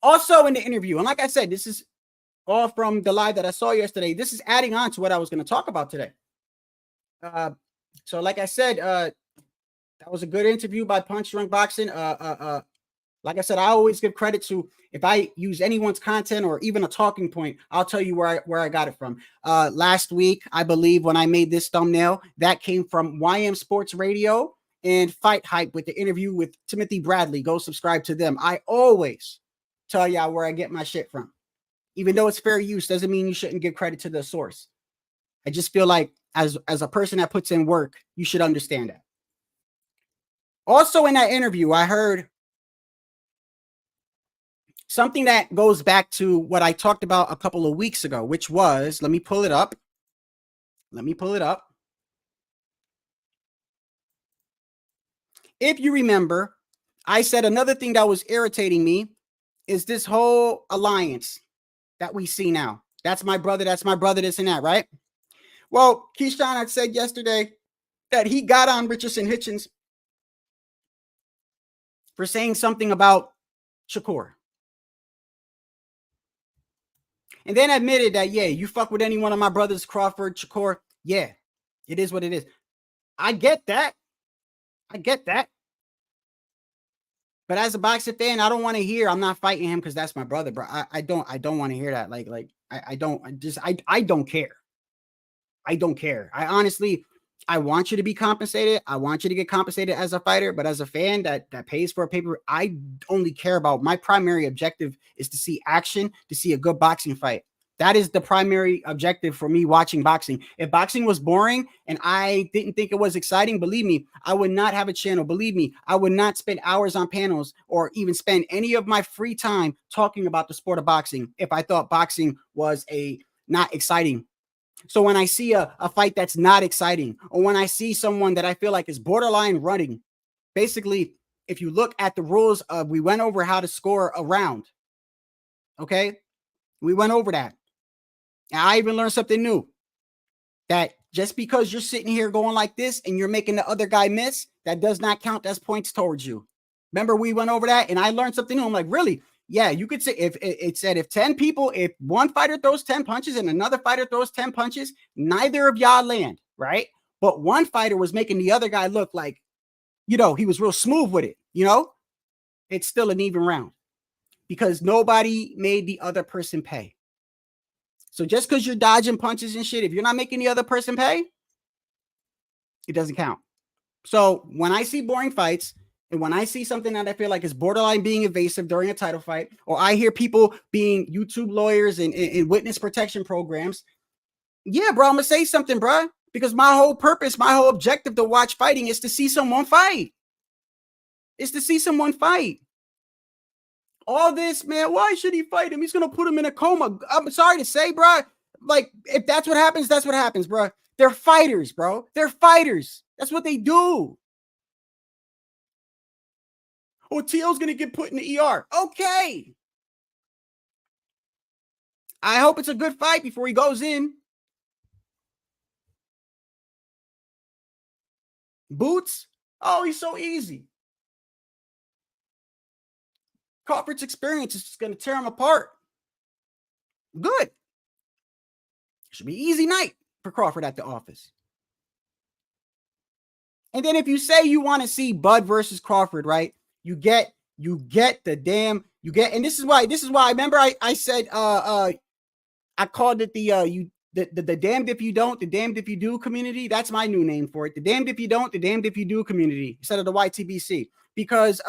Also in the interview, and like I said, this is all from the live that I saw yesterday. This is adding on to what I was going to talk about today. So like I said, that was a good interview by Punch Drunk Boxing. Like I said, I always give credit to, if I use anyone's content or even a talking point, I'll tell you where I got it from. Last week, I believe, when I made this thumbnail, that came from YM Sports Radio and Fight Hype with the interview with Timothy Bradley. Go subscribe to them. I always tell y'all where I get my shit from. Even though it's fair use, doesn't mean you shouldn't give credit to the source. I just feel like as a person that puts in work, you should understand that. Also in that interview, I heard something that goes back to what I talked about a couple of weeks ago, which was, let me pull it up. If you remember, I said another thing that was irritating me is this whole alliance that we see now. That's my brother, this and that, right? Well, Keyshawn had said yesterday that he got on Richardson Hitchens for saying something about Shakur. And then admitted that, yeah, you fuck with any one of my brothers, Crawford, Shakur. Yeah, it is what it is. I get that. But as a boxing fan, I don't want to hear I'm not fighting him because that's my brother, bro. I don't want to hear that. I don't care. I don't care. I want you to be compensated. I want you to get compensated as a fighter, but as a fan that pays for a paper, I only care about, my primary objective is to see action, to see a good boxing fight. That is the primary objective for me watching boxing. If boxing was boring and I didn't think it was exciting, believe me, I would not have a channel. Believe me, I would not spend hours on panels or even spend any of my free time talking about the sport of boxing if I thought boxing was not exciting. So when I see a fight that's not exciting, or when I see someone that I feel like is borderline running, basically, if you look at the rules we went over how to score a round. Okay, we went over that. And I even learned something new, that just because you're sitting here going like this and you're making the other guy miss, that does not count as points towards you. Remember, we went over that and I learned something new. I'm like, really? Yeah, you could say if it said if 10 people, if one fighter throws 10 punches and another fighter throws 10 punches, neither of y'all land, right? But one fighter was making the other guy look like, he was real smooth with it, it's still an even round because nobody made the other person pay. So just because you're dodging punches and shit, if you're not making the other person pay, it doesn't count. So when I see boring fights and when I see something that I feel like is borderline being invasive during a title fight, or I hear people being YouTube lawyers and witness protection programs, yeah, bro, I'm going to say something, bro, because my whole purpose, my whole objective to watch fighting is to see someone fight. It's to see someone fight. All this, man, why should he fight him? He's going to put him in a coma. I'm sorry to say, bro. Like, if that's what happens, that's what happens, bro. They're fighters, bro. They're fighters. That's what they do. Oh, T.O.'s going to get put in the ER. Okay. I hope it's a good fight before he goes in. Boots? Oh, he's so easy. Crawford's experience is just going to tear him apart. Good. Should be easy night for Crawford at the office. And then if you say you want to see Bud versus Crawford, right? You get the damn, and this is why remember I said I called it the damned if you don't, the damned if you do community. That's my new name for it. The damned if you don't, the damned if you do community instead of the YTBC. Because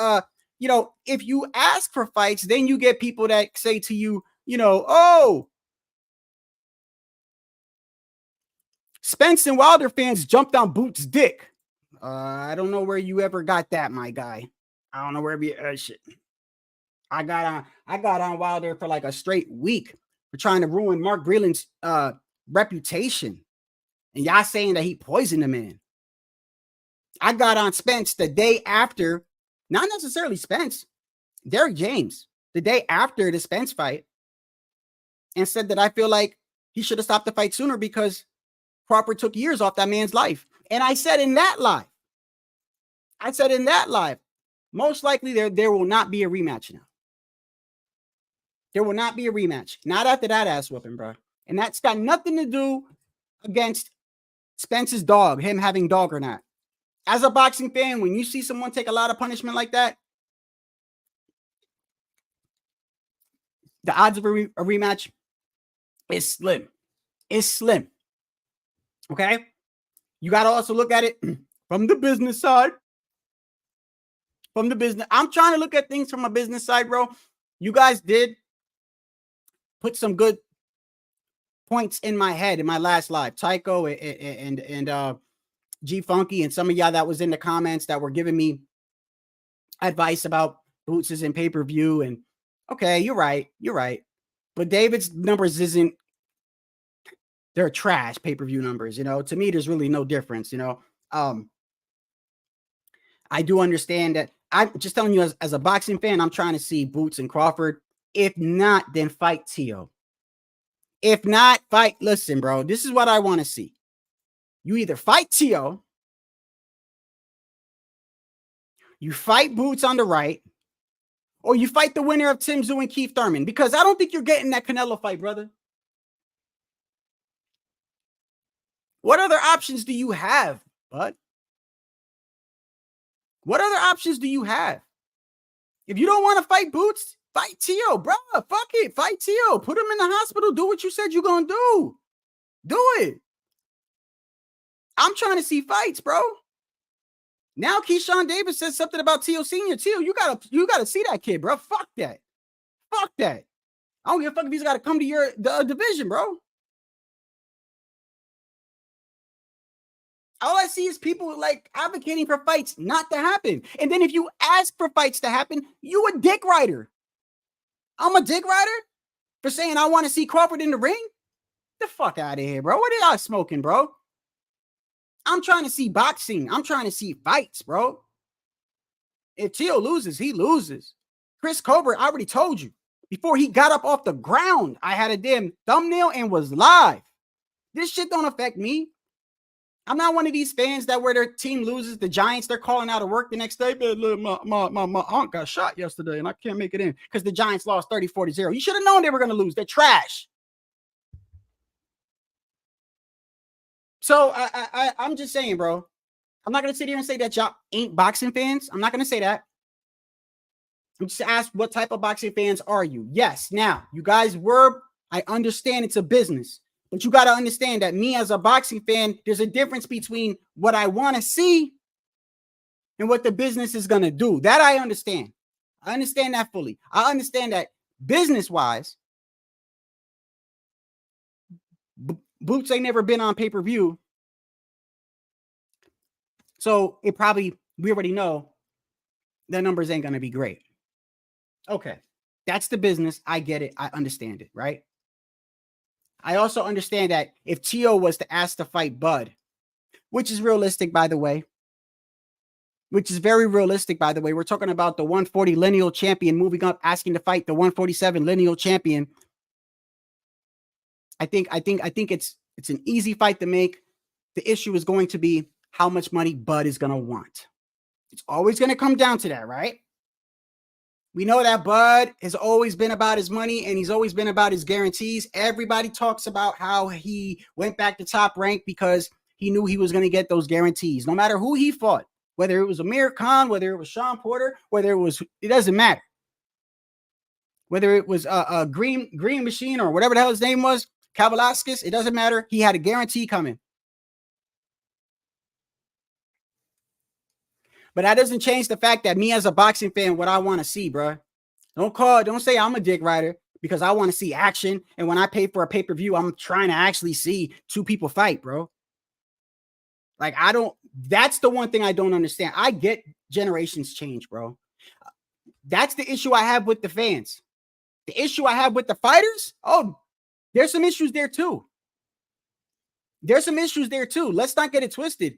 if you ask for fights, then you get people that say to you, oh, Spence and Wilder fans jumped on Boots' dick. I don't know where you ever got that, my guy. I don't know where shit. I got on Wilder for like a straight week for trying to ruin Mark Breland's reputation. And y'all saying that he poisoned the man. I got on Spence the day after, not necessarily Spence, Derrick James, the day after the Spence fight, and said that I feel like he should have stopped the fight sooner because Crawford took years off that man's life. And I said in that live, most likely there will not be a rematch now. There will not be a rematch. Not after that ass whooping, bro. And that's got nothing to do against Spence's dog, him having dog or not. As a boxing fan, when you see someone take a lot of punishment like that, the odds of a rematch is slim. It's slim. Okay? You got to also look at it from the business side. I'm trying to look at things from a business side, bro. You guys did put some good points in my head in my last live. Tycho and G Funky and some of y'all that was in the comments that were giving me advice about Boots is in pay-per-view. And okay, you're right. But David's numbers they're trash pay-per-view numbers. To me, there's really no difference. I do understand that. I'm just telling you as a boxing fan, I'm trying to see Boots and Crawford. If not, then fight T.O. If not, fight. Listen, bro, this is what I want to see. You either fight T.O., you fight Boots on the right, or you fight the winner of Tim Tszyu and Keith Thurman, because I don't think you're getting that Canelo fight, brother. What other options do you have, bud? What other options do you have? If you don't want to fight Boots, fight T.O., bro. Fuck it. Fight T.O. Put him in the hospital. Do what you said you're going to do. Do it. I'm trying to see fights, bro. Now Keyshawn Davis says something about T.O. Sr. T.O., you gotta see that kid, bro. Fuck that. I don't give a fuck if he's got to come to your division, bro. All I see is people like advocating for fights not to happen. And then if you ask for fights to happen, you a dick rider. I'm a dick rider for saying I want to see Crawford in the ring? The fuck out of here, bro. What are y'all smoking, bro? I'm trying to see boxing. I'm trying to see fights, bro. If Tio loses, he loses. Chris Colbert, I already told you. Before he got up off the ground, I had a damn thumbnail and was live. This shit don't affect me. I'm not one of these fans that where their team loses, the Giants, they're calling out of work the next day. My aunt got shot yesterday and I can't make it in because the Giants lost 34-0. You should have known they were going to lose. They're trash. So I'm just saying, bro. I'm not going to sit here and say that y'all ain't boxing fans. I'm not going to say that. I'm just ask what type of boxing fans are you? Yes. Now, you guys I understand it's a business. But you got to understand that me as a boxing fan, there's a difference between what I want to see and what the business is going to do. That I understand. I understand that fully. I understand that business-wise, Boots ain't never been on pay-per-view. So we already know the numbers ain't going to be great. Okay. That's the business. I get it. I understand it, right? I also understand that if Tio was to ask to fight Bud, which is realistic, by the way, which is very realistic, by the way, we're talking about the 140 lineal champion moving up, asking to fight the 147 lineal champion. I think it's an easy fight to make. The issue is going to be how much money Bud is going to want. It's always going to come down to that, right? We know that Bud has always been about his money and he's always been about his guarantees. Everybody talks about how he went back to Top Rank because he knew he was going to get those guarantees. No matter who he fought, whether it was Amir Khan, whether it was Sean Porter, it doesn't matter. Whether it was a Green Machine or whatever the hell his name was, Kavalaskis, it doesn't matter. He had a guarantee coming. But that doesn't change the fact that me as a boxing fan, what I want to see, bro. Don't say I'm a dick rider because I want to see action. And when I pay for a pay-per-view, I'm trying to actually see two people fight, bro. Like, that's the one thing I don't understand. I get generations change, bro. That's the issue I have with the fans. The issue I have with the fighters, there's some issues there too. Let's not get it twisted.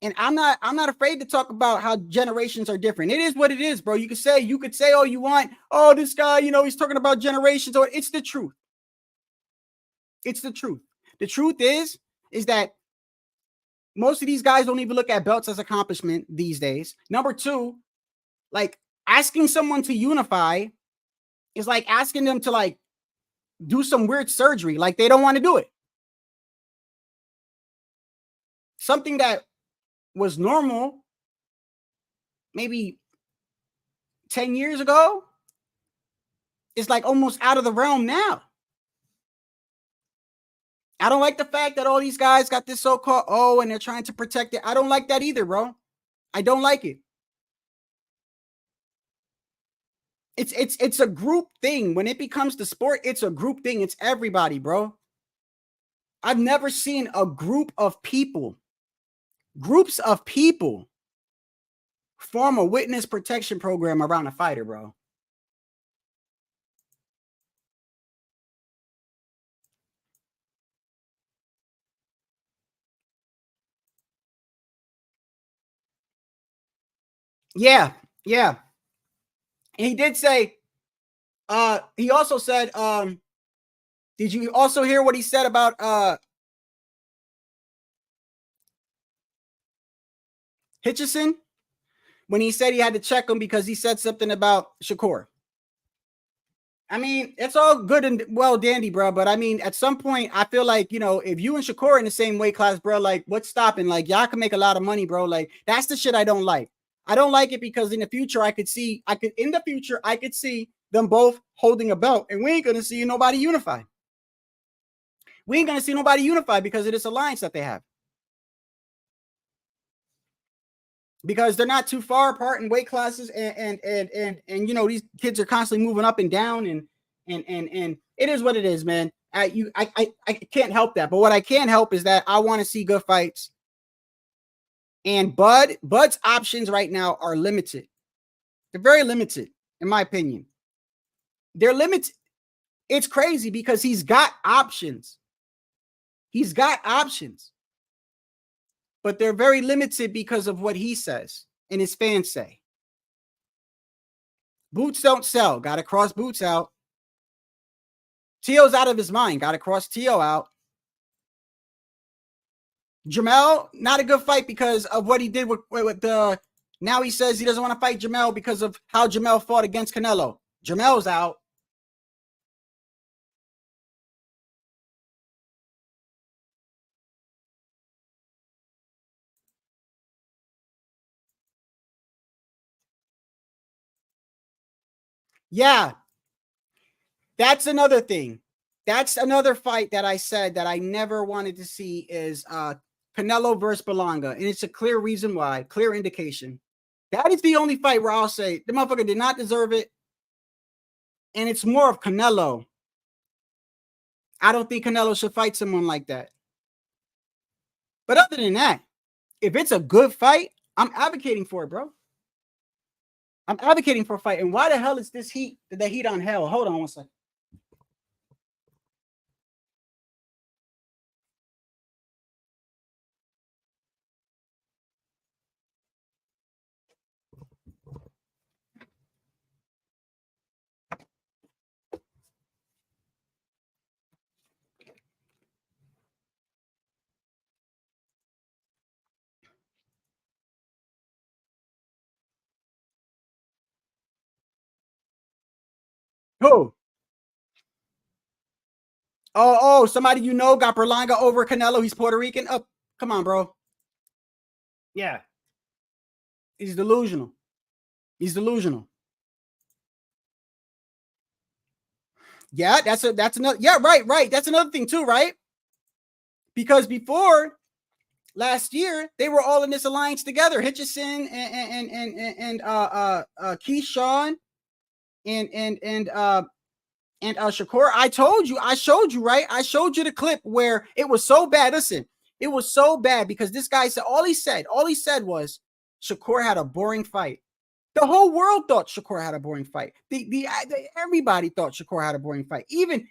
And I'm not afraid to talk about how generations are different. It is what it is, bro. You could say all you want. Oh, this guy, he's talking about generations. Or it's the truth. It's the truth. The truth is that most of these guys don't even look at belts as accomplishment these days. Number two, like asking someone to unify is like asking them to like do some weird surgery. Like they don't want to do it. Something that was normal maybe 10 years ago is like almost out of the realm now. I don't like the fact that all these guys got this so-called and they're trying to protect it. I don't like that either, bro. I don't like it. It's a group thing. When it becomes the sport, it's a group thing. It's everybody, bro. I've never seen a groups of people form a witness protection program around a fighter, bro. Yeah. And he did say, he also said, did you also hear what he said about Hitchison? When he said he had to check him because he said something about Shakur. I mean, it's all good and well dandy, bro. But I mean, at some point, I feel like, if you and Shakur are in the same weight class, bro, like what's stopping? Like y'all can make a lot of money, bro. Like that's the shit I don't like. I don't like it because in the future, I could see them both holding a belt and we ain't going to see nobody unify. We ain't going to see nobody unify because of this alliance that they have. Because they're not too far apart in weight classes and these kids are constantly moving up and down and and it is what it is, man. I can't help that. But what I can help is that I want to see good fights. And Bud's options right now are limited. They're very limited, in my opinion. They're limited. It's crazy because he's got options. He's got options. But they're very limited because of what he says and his fans say. Boots don't sell. Got to cross Boots out. Tio's out of his mind. Got to cross Tio out. Jamel, not a good fight because of what he did with the. Now he says he doesn't want to fight Jamel because of how Jamel fought against Canelo. Jamel's out. Yeah, that's another thing. That's another fight that I said that I never wanted to see is Canelo versus Berlanga. And it's a clear reason why, clear indication. That is the only fight where I'll say the motherfucker did not deserve it. And it's more of Canelo. I don't think Canelo should fight someone like that. But other than that, if it's a good fight, I'm advocating for it, bro. I'm advocating for a fight. And why the hell is this heat, the heat on hell? Hold on one second. Who? Oh, somebody you know got Berlanga over Canelo. He's Puerto Rican. Oh, come on, bro. Yeah. He's delusional. He's delusional. Yeah, that's another. Yeah, right. That's another thing too, right? Because before last year, they were all in this alliance together. Hitchison and Keyshawn and Shakur. I showed you, right? I showed you the clip where it was so bad. Listen, it was so bad because this guy said all he said was Shakur had a boring fight. The whole world thought Shakur had a boring fight. Everybody thought Shakur had a boring fight. Even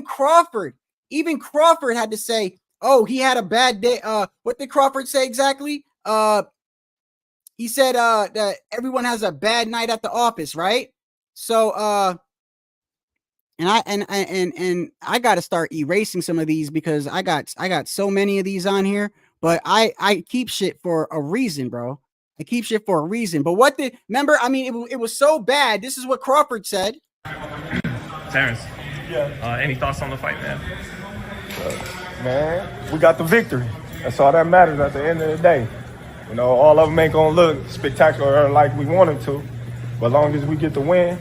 Crawford. Even Crawford had to say, "Oh, he had a bad day." What did Crawford say exactly? He said that everyone has a bad night at the office, right? So and I got to start erasing some of these because I got so many of these on here. But I keep shit for a reason, bro. I keep shit for a reason. But remember? I mean, it was so bad. This is what Crawford said. Terrence. Yeah. Any thoughts on the fight, man? Man, we got the victory. That's all that matters at the end of the day. You know, all of them ain't gonna look spectacular like we want them to, but as long as we get the win,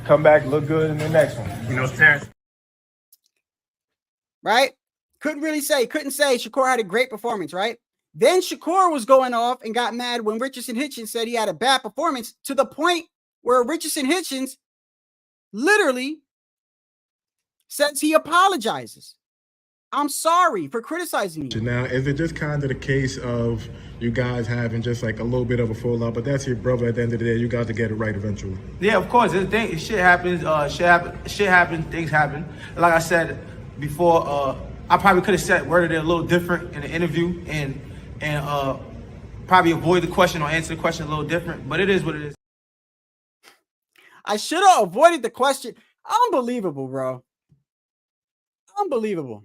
come back, look good in the next one. You know, Terrence. Right? Couldn't say Shakur had a great performance, right? Then Shakur was going off and got mad when Richardson Hitchens said he had a bad performance to the point where Richardson Hitchens literally says he apologizes. I'm sorry for criticizing you. Now, is it just kind of the case of you guys having just like a little bit of a fallout, but that's your brother at the end of the day, you got to get it right eventually? Yeah, of course. Shit happens. Shit happens. Things happen. Like I said before, I probably could have worded it a little different in the interview and probably avoid the question or answer the question a little different. But it is what it is. I should have avoided the question. Unbelievable, bro. Unbelievable.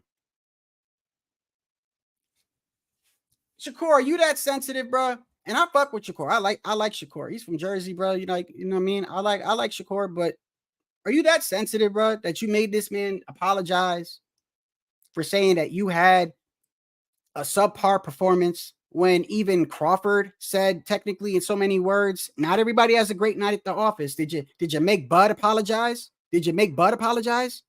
Shakur, are you that sensitive, bro? And I fuck with Shakur. I like Shakur. He's from Jersey, bro. You know what I mean? I like Shakur, but are you that sensitive, bro, that you made this man apologize for saying that you had a subpar performance when even Crawford said technically in so many words, not everybody has a great night at the office. Did you make Bud apologize? Did you make Bud apologize?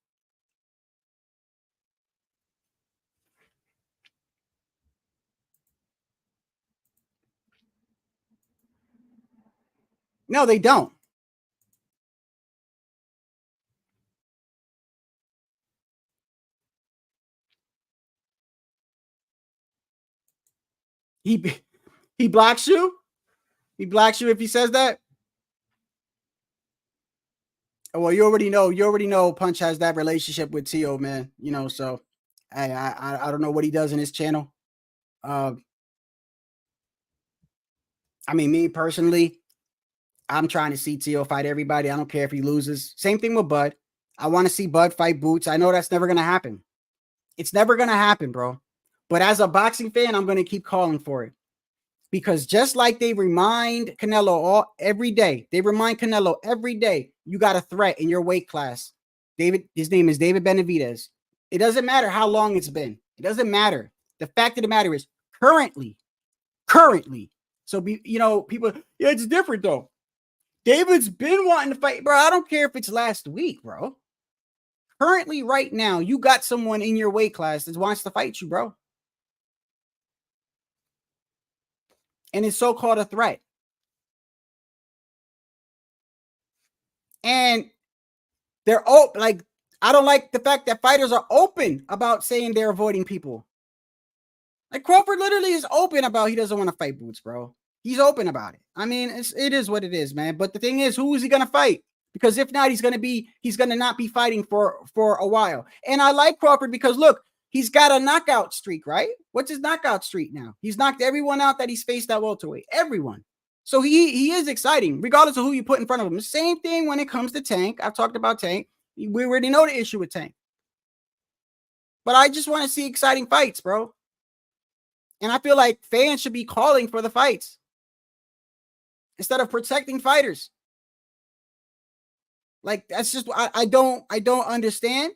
No, they don't. He blocks you. He blocks you if he says that. Well, you already know Punch has that relationship with Tio, man. You know, so I don't know what he does in his channel. I mean, me personally, I'm trying to see Tio fight everybody. I don't care if he loses. Same thing with Bud. I want to see Bud fight Boots. I know that's never going to happen. It's never going to happen, bro. But as a boxing fan, I'm going to keep calling for it. Because just like they remind Canelo every day, you got a threat in your weight class. His name is David Benavidez. It doesn't matter how long it's been. It doesn't matter. The fact of the matter is currently. So, people, yeah, it's different though. David's been wanting to fight, bro. I don't care if it's last week, bro. Currently, right now, you got someone in your weight class that wants to fight you, bro. And it's so-called a threat. And they're like, I don't like the fact that fighters are open about saying they're avoiding people. Like Crawford literally is open about he doesn't want to fight Boots, bro. He's open about it. I mean, it is what it is, man. But the thing is, who is he gonna fight? Because if not, he's gonna not be fighting for a while. And I like Crawford because look, he's got a knockout streak, right? What's his knockout streak now? He's knocked everyone out that he's faced at welterweight. Everyone. So he is exciting, regardless of who you put in front of him. The same thing when it comes to Tank. I've talked about Tank. We already know the issue with Tank. But I just want to see exciting fights, bro. And I feel like fans should be calling for the fights instead of protecting fighters. Like, that's just, I don't understand.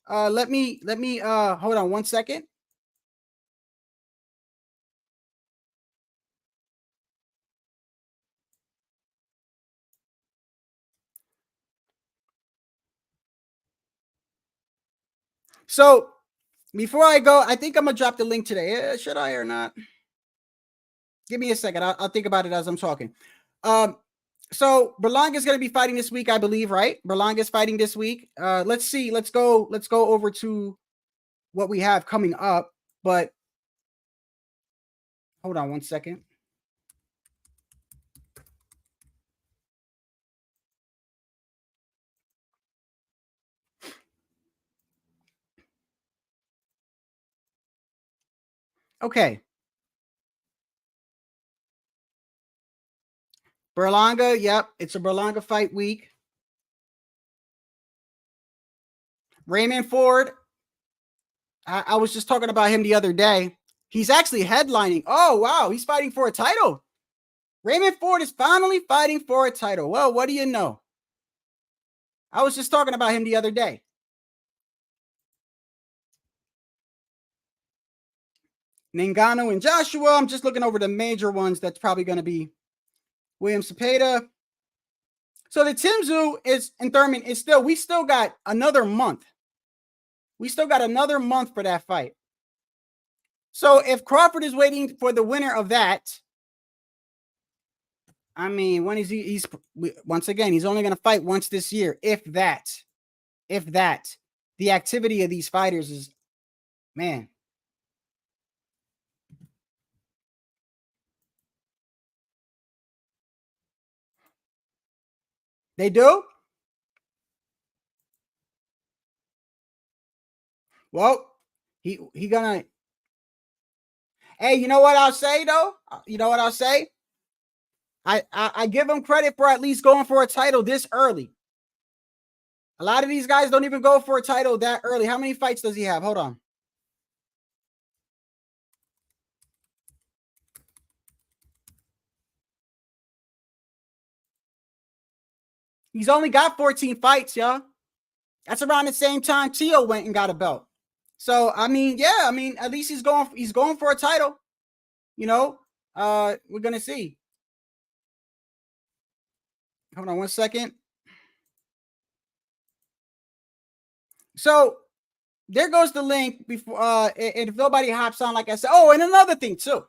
Let me hold on 1 second. So before I go, I think I'm gonna drop the link today. Should I or not? Give me a second. I'll think about it as I'm talking. So Berlanga is going to be fighting this week, I believe, right? Berlanga is fighting this week. Let's see. Let's go over to what we have coming up. But hold on 1 second. Okay. Berlanga, yep, it's a Berlanga fight week. Raymond Ford, I was just talking about him the other day. He's actually headlining. Oh, wow, he's fighting for a title. Raymond Ford is finally fighting for a title. Well, what do you know? I was just talking about him the other day. Ngannou and Joshua. I'm just looking over the major ones. That's probably going to be William Cepeda. So the Tim Tszyu is and Thurman is still, we still got another month. We still got another month for that fight. So if Crawford is waiting for the winner of that, I mean, when is he's once again, he's only going to fight once this year. If that, the activity of these fighters is, man. They do? Well, he gonna. Hey, you know what I'll say though? You know what I'll say? I give him credit for at least going for a title this early. A lot of these guys don't even go for a title that early. How many fights does he have? Hold on. He's only got 14 fights, y'all. That's around the same time Tio went and got a belt. So, I mean, yeah, I mean, at least he's going for a title. You know, we're going to see. Hold on 1 second. So, there goes the link before and if nobody hops on, like I said. Oh, and another thing too.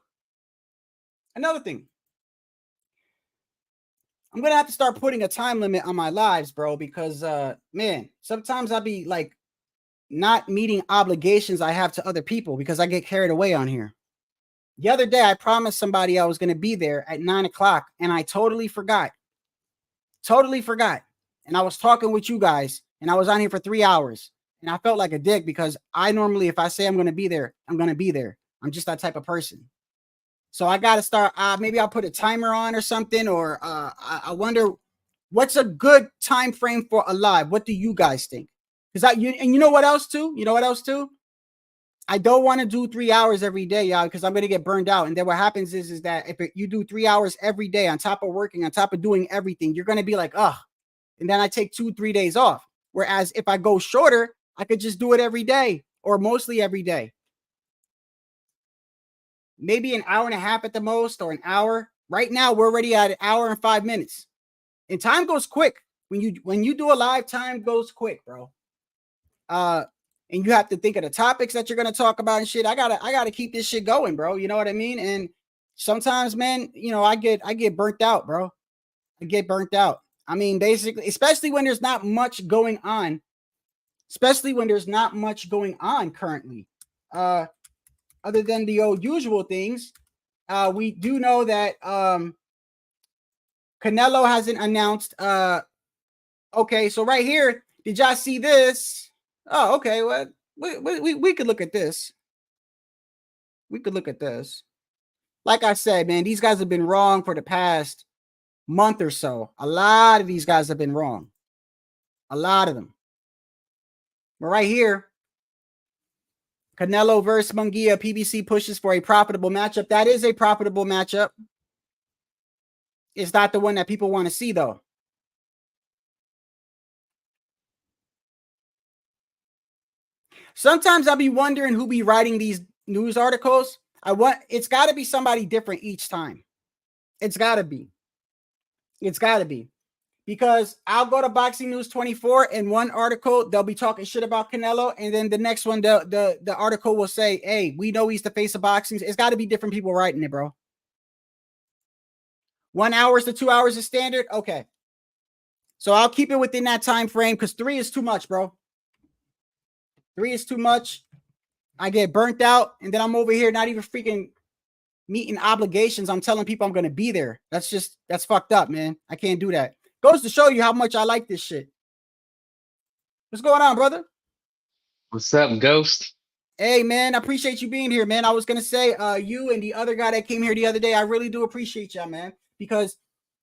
Another thing. I'm going to have to start putting a time limit on my lives, bro, because, man, sometimes I'll be like not meeting obligations I have to other people because I get carried away on here. The other day, I promised somebody I was going to be there at 9 o'clock, and I totally forgot. Totally forgot. And I was talking with you guys, and I was on here for 3 hours, and I felt like a dick because I normally, if I say I'm going to be there, I'm going to be there. I'm just that type of person. So I got to start. Maybe I'll put a timer on or something, or I wonder what's a good time frame for a live. What do you guys think? Because you know what else too? You know what else too? I don't want to do 3 hours every day, y'all, because I'm going to get burned out. And then what happens is that if you do 3 hours every day on top of working, on top of doing everything, you're going to be like, ugh. And then I take 2-3 days off. Whereas if I go shorter, I could just do it every day or mostly every day. Maybe an hour and a half at the most, or an hour. Right now, we're already at an hour and 5 minutes. And time goes quick. When you do a live, time goes quick, bro. And you have to think of the topics that you're gonna talk about and shit. I gotta keep this shit going, bro. You know what I mean? And sometimes, man, you know, I get burnt out, bro. I get burnt out. I mean, basically, especially when there's not much going on. Especially when there's not much going on currently. Other than the old usual things, we do know that Canelo hasn't announced. Okay, so right here, did y'all see this? Oh, okay. Well, we could look at this. We could look at this. Like I said, man, these guys have been wrong for the past month or so. A lot of these guys have been wrong. A lot of them. But right here, Canelo versus Munguia, PBC pushes for a profitable matchup. That is a profitable matchup. It's not the one that people want to see, though. Sometimes I'll be wondering who be writing these news articles. It's got to be somebody different each time. It's got to be. It's got to be. Because I'll go to Boxing News 24, and one article, they'll be talking shit about Canelo, and then the next one, the article will say, hey, we know he's the face of boxing. It's got to be different people writing it, bro. 1 hour to 2 hours is standard? Okay. So I'll keep it within that time frame, because 3 is too much, bro. 3 is too much. I get burnt out, and then I'm over here not even freaking meeting obligations. I'm telling people I'm going to be there. That's fucked up, man. I can't do that. Goes to show you how much I like this shit. What's going on, brother? What's up, Ghost? Hey, man, I appreciate you being here, man. I was going to say, you and the other guy that came here the other day, I really do appreciate y'all, man, because,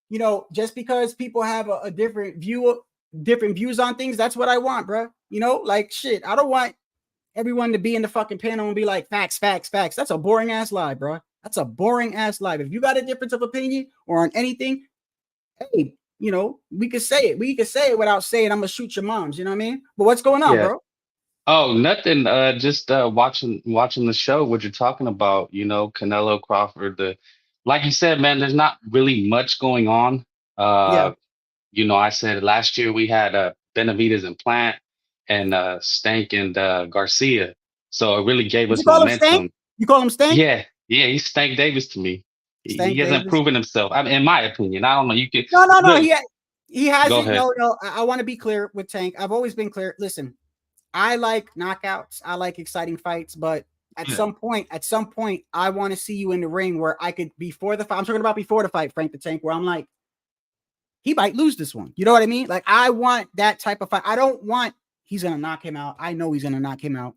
you know, just because people have a different views on things, that's what I want, bro. You know, like, shit, I don't want everyone to be in the fucking panel and be like, facts, facts, facts. That's a boring ass live, bro. That's a boring ass live. If you got a difference of opinion or on anything, hey, you know, we could say it. We could say it without saying I'm gonna shoot your moms. You know what I mean? But what's going on, bro? Oh, nothing. Just watching the show. What you're talking about, you know, Canelo Crawford. Like you said, man, there's not really much going on. You know, I said last year we had Benavidez and Plant and Stank and Garcia. So it really gave us momentum. You call him Stank? Yeah, he's Stank Davis to me. He hasn't proven himself. I mean, in my opinion, I don't know. You could no. He hasn't. No. I want to be clear with Tank. I've always been clear. Listen, I like knockouts. I like exciting fights, but at some point, I want to see you in the ring where I could before the fight. I'm talking about before the fight, Frank the Tank, where I'm like, he might lose this one. You know what I mean? Like, I want that type of fight. I don't want he's gonna knock him out. I know he's gonna knock him out.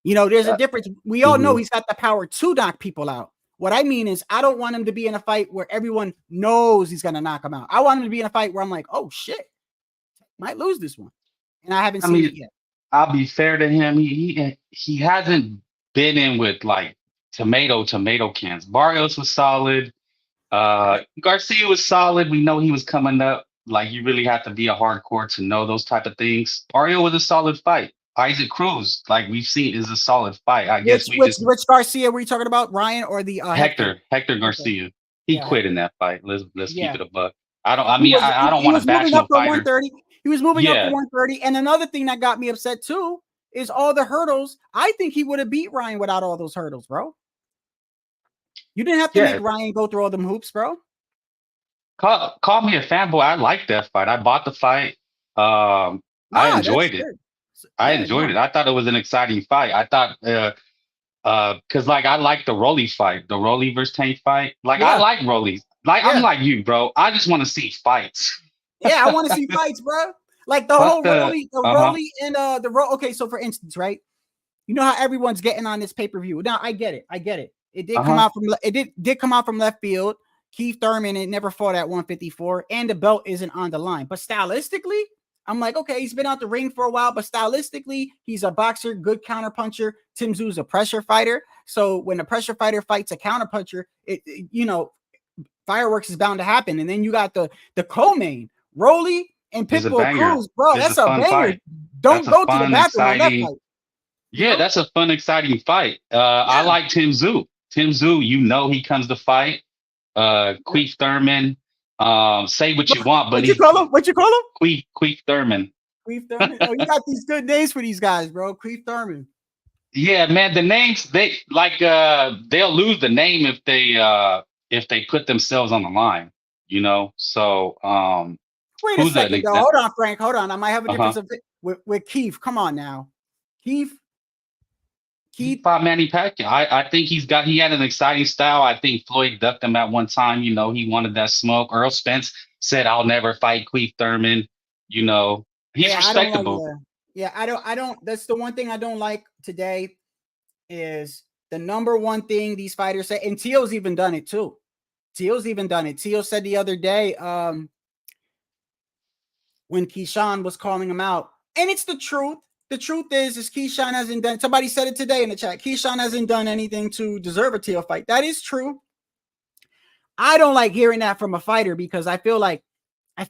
You know, there's a difference. We all know he's got the power to knock people out. What I mean is, I don't want him to be in a fight where everyone knows he's going to knock him out. I want him to be in a fight where I'm like, oh, shit, might lose this one. And I haven't seen it yet. I'll be fair to him. He hasn't been in with, like, tomato cans. Barrios was solid. Garcia was solid. We know he was coming up. Like, you really have to be a hardcore to know those type of things. Barrio was a solid fight. Isaac Cruz, like we've seen, is a solid fight. I guess which Garcia were you talking about, Ryan or the Hector Garcia? He quit in that fight. Let's keep it a buck. I don't want to bash no fighter. He was moving up to 130. And another thing that got me upset too is all the hurdles. I think he would have beat Ryan without all those hurdles, bro. You didn't have to make Ryan go through all them hoops, bro. Call me a fanboy. I liked that fight. I bought the fight. I enjoyed it. I enjoyed it. I thought it was an exciting fight. I thought Cause like I like the Rolly fight, the Rolly versus Tank fight. Like I Yeah, like Rolly. Like I'm yeah, like you, bro. I just want to see fights. yeah. I want to see fights, bro. Like the Fuck whole the Rolly and the Okay, so for instance, right? You know how everyone's getting on this pay-per-view. Now I get it. I get it. It did come out from did come out from left field. Keith Thurman, it never fought at 154, and the belt isn't on the line. But stylistically, I'm like, okay, he's been out the ring for a while, but stylistically, he's a boxer, good counter puncher. Tim Tszú's a pressure fighter. So when a pressure fighter fights a counter puncher, fireworks is bound to happen. And then you got the co-main, Rolly and It's a Pitbull banger. Cruz, bro. It's That's a a fun banger. fight. Don't That's a go to the fun, bathroom on that exciting. fight. Yeah, that's a fun, exciting fight. I like Tim Tszú. Tim Tszú, you know he comes to fight. Queef Thurman. Say what you want, but What you call him? What you call him? Queef Thurman. Queef Thurman. Oh, you got these good names for these guys, bro. Queef Thurman. Yeah, man. The names they'll lose the name if they put themselves on the line. You know. So Wait a who's that? second, though. Hold on, Frank. Hold on. I might have a Uh-huh. difference with Keith. Come on now, Keith. He fought Manny Pacquiao. I think he had an exciting style. I think Floyd ducked him at one time. You know, he wanted that smoke. Earl Spence said, "I'll never fight Queef Thurman." You know, he's respectable. I don't. That's the one thing I don't like today is the number one thing these fighters say, and Teal's even done it too. Teal said the other day, when Keyshawn was calling him out, and it's the truth. The truth is Keyshawn hasn't done. Somebody said it today in the chat. Keyshawn hasn't done anything to deserve a Teal fight. That is true. I don't like hearing that from a fighter because I feel like a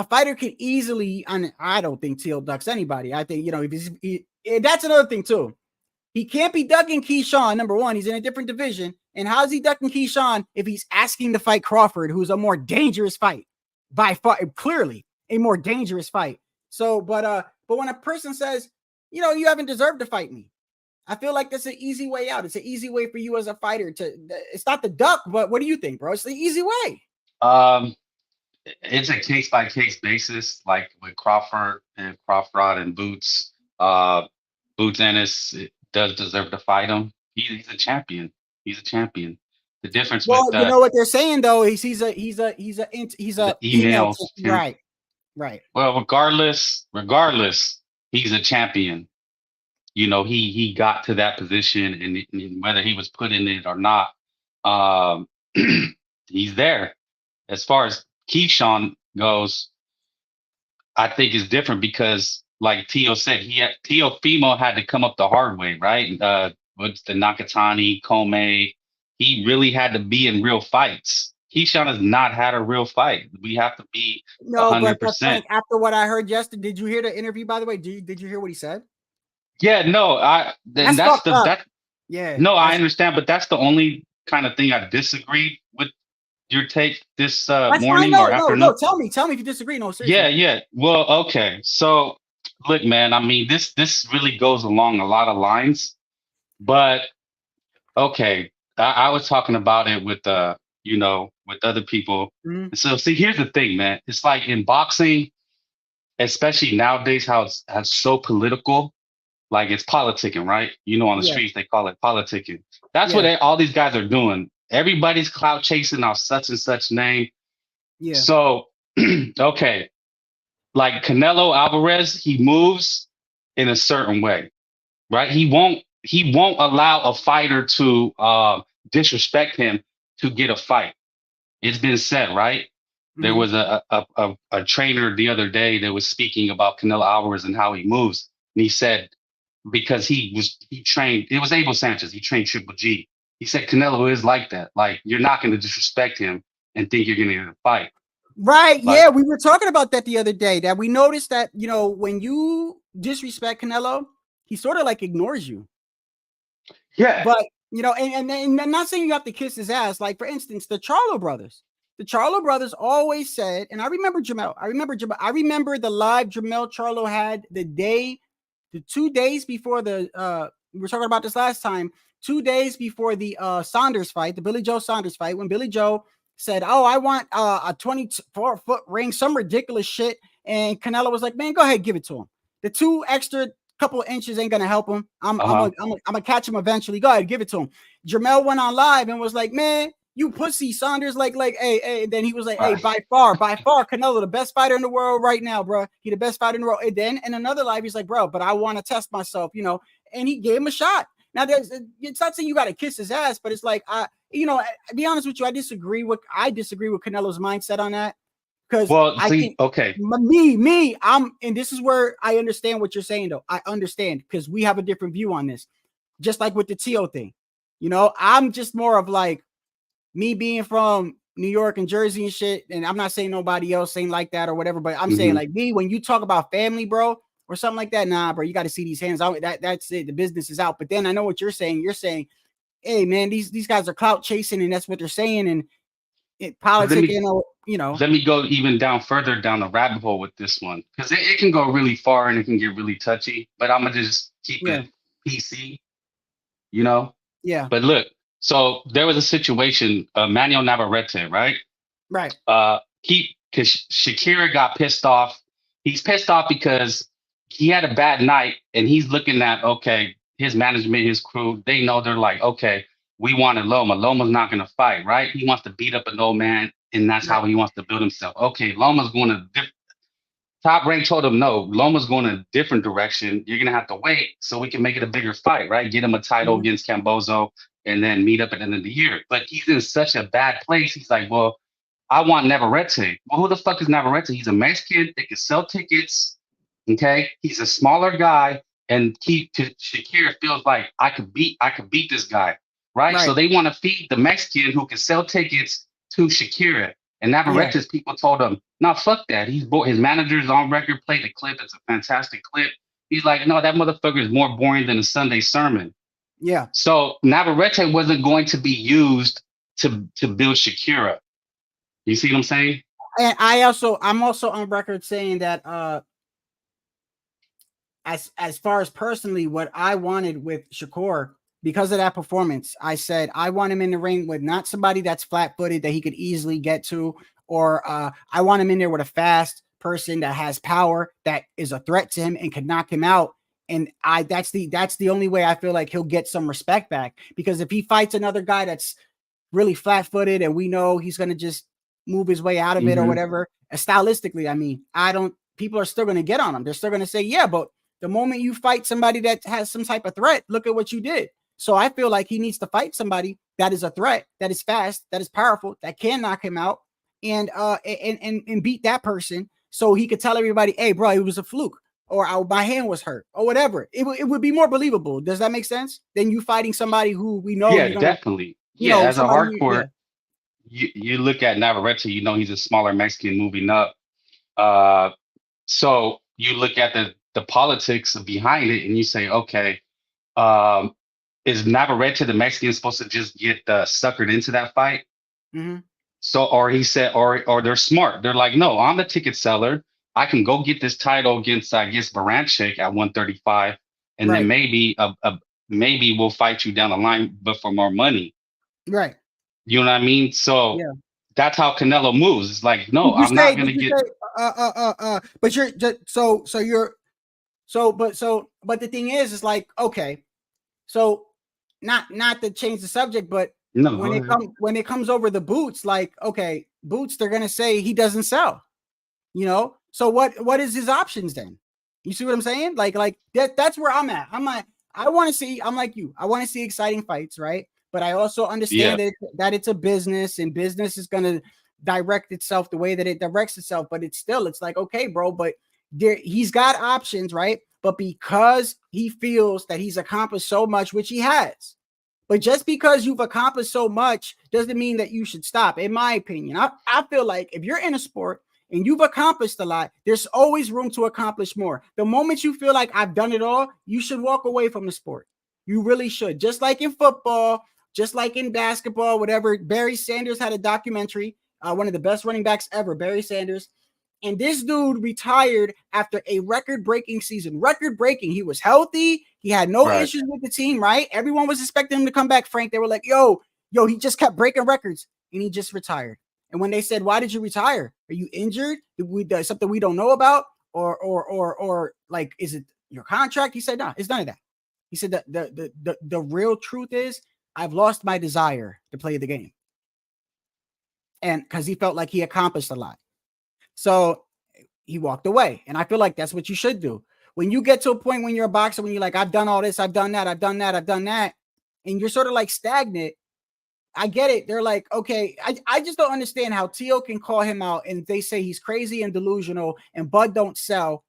fighter could easily. I don't think Teal ducks anybody. I think if that's another thing too. He can't be ducking Keyshawn. Number one, he's in a different division. And how's he ducking Keyshawn if he's asking to fight Crawford, who's a more dangerous fight by far, clearly a more dangerous fight. So, but when a person says, you haven't deserved to fight me, I feel like that's an easy way out. It's an easy way for you as a fighter it's not the duck, but what do you think, bro? It's the easy way. It's a case by case basis, like with Crawford and Boots. Boots Ennis does deserve to fight him. He's a champion. The difference Well, with you know what they're saying though, he's a email. Right. Well, regardless, he's a champion. You know, he got to that position, and whether he was put in it or not, he's there. As far as Keyshawn goes, I think it's different because, like Tio said, Teofimo had to come up the hard way, right? What's the Nakatani, Kome? He really had to be in real fights. Keyshawn has not had a real fight. We have to be 100%. But Frank, after what I heard yesterday, did you hear the interview? By the way, did you hear what he said? Yeah, no, I understand, but that's the only kind of thing I disagreed with your take this morning or afternoon. No, tell me if you disagree. No, seriously. Yeah. Well, okay. So look, man, I mean, this really goes along a lot of lines, but okay. I was talking about it with with other people. Mm-hmm. So see, here's the thing, man. It's like in boxing, especially nowadays, how it's so political. Like it's politicking, right? On the streets, they call it politicking. That's what all these guys are doing. Everybody's clout chasing off such and such name. Yeah. So, okay. Like Canelo Alvarez, he moves in a certain way, right? He won't allow a fighter to disrespect him to get a fight. It's been said, right? Mm-hmm. There was a trainer the other day that was speaking about Canelo Alvarez and how he moves. And he said, because he trained, it was Abel Sanchez, he trained Triple G. He said Canelo is like that. Like, you're not going to disrespect him and think you're going to get a fight. Right. Like, yeah, we were talking about that the other day, that we noticed that, when you disrespect Canelo, he sort of like ignores you. Yeah. But, and I'm not saying you have to kiss his ass. Like, for instance, the Charlo brothers. The Charlo brothers always said, and I remember Jamel. I remember the live Jamel Charlo had the 2 days before we were talking about this last time, 2 days before the Saunders fight, the Billy Joe Saunders fight, when Billy Joe said, "Oh, I want a 24-foot ring, some ridiculous shit," and Canelo was like, "Man, go ahead, give it to him." The two extra couple of inches ain't gonna help him. I'm Uh-huh. gonna catch him eventually. Go ahead, give it to him. Jermell went on live and was like, man, you pussy, Saunders. Hey. And then he was like, hey, by far, Canelo, the best fighter in the world right now, bro. He the best fighter in the world. And then in another live, he's like, bro, but I want to test myself, you know. And he gave him a shot. Now, it's not saying you got to kiss his ass, but it's like, to be honest with you, I disagree with Canelo's mindset on that. Because and this is where I understand what you're saying, though. I understand because we have a different view on this. Just like with the Tio thing, you know, I'm just more of like me being from New York and Jersey and shit. And I'm not saying nobody else saying like that or whatever, but I'm saying like me, when you talk about family, bro, or something like that, nah, bro, you got to see these hands. That's it. The business is out. But then I know what you're saying. You're saying, hey, man, these guys are clout chasing, and that's what they're saying. And politics, you know. Let me go even further down the rabbit hole with this one, because it can go really far and it can get really touchy. But I'm gonna just keep it PC, you know. Yeah. But look, so there was a situation, Manuel Navarrete, right? Right. Because Shakira got pissed off. He's pissed off because he had a bad night, and he's looking at his management, his crew. They know, they're like, okay, we wanted Loma. Loma's not going to fight, right? He wants to beat up an old man, and that's how he wants to build himself. Okay, Loma's going to Top Rank told him, no, Loma's going a different direction. You're going to have to wait so we can make it a bigger fight, right? Get him a title against Cambozo and then meet up at the end of the year. But he's in such a bad place. He's like, well, I want Navarrete. Well, who the fuck is Navarrete? He's a Mexican. They can sell tickets. Okay, he's a smaller guy, and Shakira feels like I could beat this guy. Right? So they want to feed the Mexican who can sell tickets to Shakira. And Navarrete's people told him, no, fuck that. His manager's on record, played the clip. It's a fantastic clip. He's like, no, that motherfucker is more boring than a Sunday sermon. Yeah. So Navarrete wasn't going to be used to build Shakira. You see what I'm saying? And I'm also on record saying that as far as personally what I wanted with Shakur, because of that performance, I said I want him in the ring with not somebody that's flat-footed that he could easily get to, or I want him in there with a fast person that has power, that is a threat to him and could knock him out. And that's the only way I feel like he'll get some respect back. Because if he fights another guy that's really flat-footed and we know he's going to just move his way out of it or whatever, stylistically, I mean, people are still going to get on him. They're still going to say, yeah, but the moment you fight somebody that has some type of threat, look at what you did. So I feel like he needs to fight somebody that is a threat, that is fast, that is powerful, that can knock him out, and beat that person, so he could tell everybody, "Hey, bro, it was a fluke," or "My hand was hurt," or whatever. It would be more believable. Does that make sense? Than you fighting somebody who we know. Yeah, definitely. Yeah, as a hardcore, you look at Navarrete, you know he's a smaller Mexican moving up. So you look at the politics behind it, and you say, okay. Is Navarrete, the Mexican, supposed to just get suckered into that fight? So, or he said, or they're smart. They're like, no, I'm the ticket seller. I can go get this title against, I guess, Baranchik at 135, and then maybe we'll fight you down the line, but for more money. Right. You know what I mean? So that's how Canelo moves. It's like, no, I'm not going to get. But you're but the thing is, it's like, okay, so. Not to change the subject, but when it comes over the Boots, like, okay, Boots, they're gonna say he doesn't sell, you know. So what is his options then? You see what I'm saying? Like that's where I'm at. I'm like, I'm like you. I want to see exciting fights, right? But I also understand that it's a business, and business is gonna direct itself the way that it directs itself. But it's like, okay, bro, but he's got options, right? But because he feels that he's accomplished so much, which he has, but just because you've accomplished so much doesn't mean that you should stop. In my opinion, I feel like if you're in a sport and you've accomplished a lot, there's always room to accomplish more. The moment you feel like I've done it all, you should walk away from the sport. You really should. Just like in football, just like in basketball, whatever. Barry Sanders had a documentary, one of the best running backs ever, Barry Sanders. And this dude retired after a record-breaking season. Record-breaking. He was healthy. He had no issues with the team, right? Everyone was expecting him to come back, Frank. They were like, yo, he just kept breaking records. And he just retired. And when they said, why did you retire? Are you injured? Something we don't know about? Or like, is it your contract? He said, no, it's none of that. He said that the real truth is I've lost my desire to play the game. And because he felt like he accomplished a lot. So he walked away. And I feel like that's what you should do. When you get to a point when you're a boxer, when you're like, I've done all this, I've done that, I've done that, I've done that, and you're sort of like stagnant, I get it. They're like, okay, I just don't understand how Tio can call him out and they say he's crazy and delusional and Bud don't sell,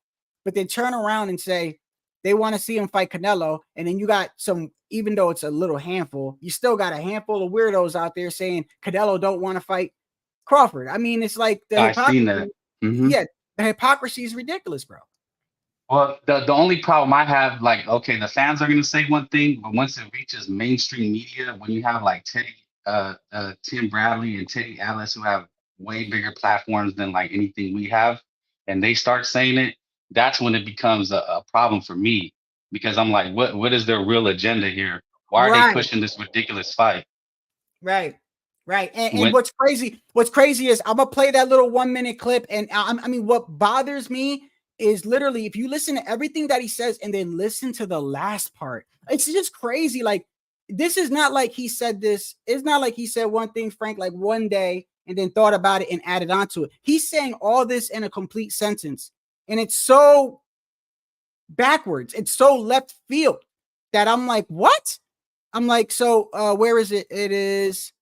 but then turn around and say they want to see him fight Canelo. And then you got some, even though it's a little handful, you still got a handful of weirdos out there saying Canelo don't want to fight Crawford. I mean, it's like I've seen that. Yeah, the hypocrisy is ridiculous, bro. Well, the only problem I have, like, okay, the fans are gonna say one thing, but once it reaches mainstream media, when you have like Tim Bradley and Teddy Atlas, who have way bigger platforms than like anything we have, and they start saying it, that's when it becomes a problem for me, because I'm like, what is their real agenda here? Why are they pushing this ridiculous fight? Right. And what's crazy is I'm gonna play that little 1 minute clip, and I mean, what bothers me is literally if you listen to everything that he says and then listen to the last part, it's just crazy. Like, this is not like he said this. It's not like he said one thing, Frank, like one day and then thought about it and added onto it. He's saying all this in a complete sentence, and it's so backwards. It's so left field that I'm like, what? I'm like, so where is it? It is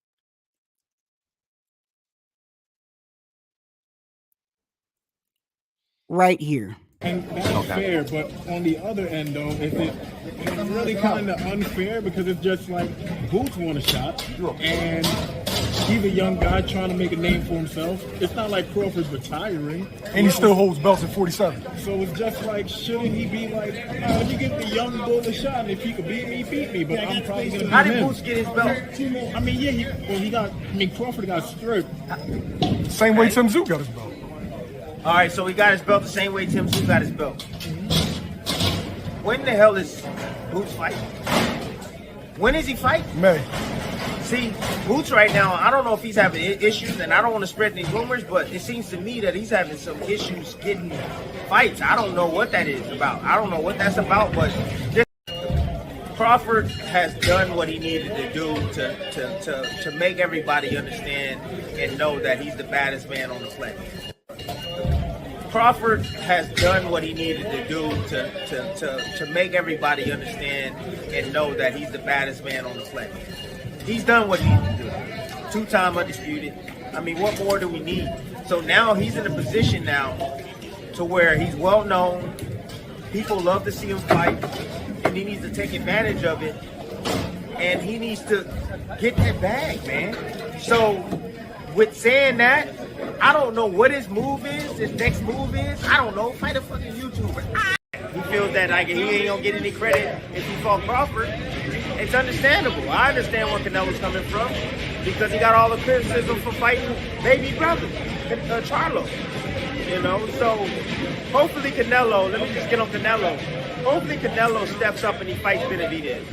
right here. And that's fair, but on the other end, though, it's really kind of unfair because it's just like Boots won a shot, and he's a young guy trying to make a name for himself. It's not like Crawford's retiring. And he still holds belts at 47. So it's just like, shouldn't he be like, let me give the young bull a shot, and if he could beat me, beat me, but I'm probably going to beat him. How did Boots get his belt? I mean, yeah, Crawford got stripped. Same way Tim Tszyu got his belt. All right, so he got his belt the same way Tim Tszyu got his belt. When the hell is Boots fighting? When is he fighting? May. See, Boots right now, I don't know if he's having issues, and I don't want to spread any rumors, but it seems to me that he's having some issues getting fights. I don't know what that is about. I don't know what that's about, but Crawford has done what he needed to do to make everybody understand and know that he's the baddest man on the planet. Crawford has done what he needed to do to make everybody understand and know that he's the baddest man on the planet. He's done what he needed to do. 2-time undisputed. I mean, what more do we need? So now he's in a position now to where he's well known. People love to see him fight, and he needs to take advantage of it. And he needs to get that bag, man. So with saying that, I don't know what his move is, his next move is. I don't know. Fight a fucking YouTuber. He feels that like he ain't gonna get any credit if he fought Crawford. It's understandable. I understand where Canelo's coming from because he got all the criticism for fighting baby brother, Charlo. You know, so hopefully Canelo, let me just get on Canelo. Hopefully Canelo steps up and he fights Benavidez.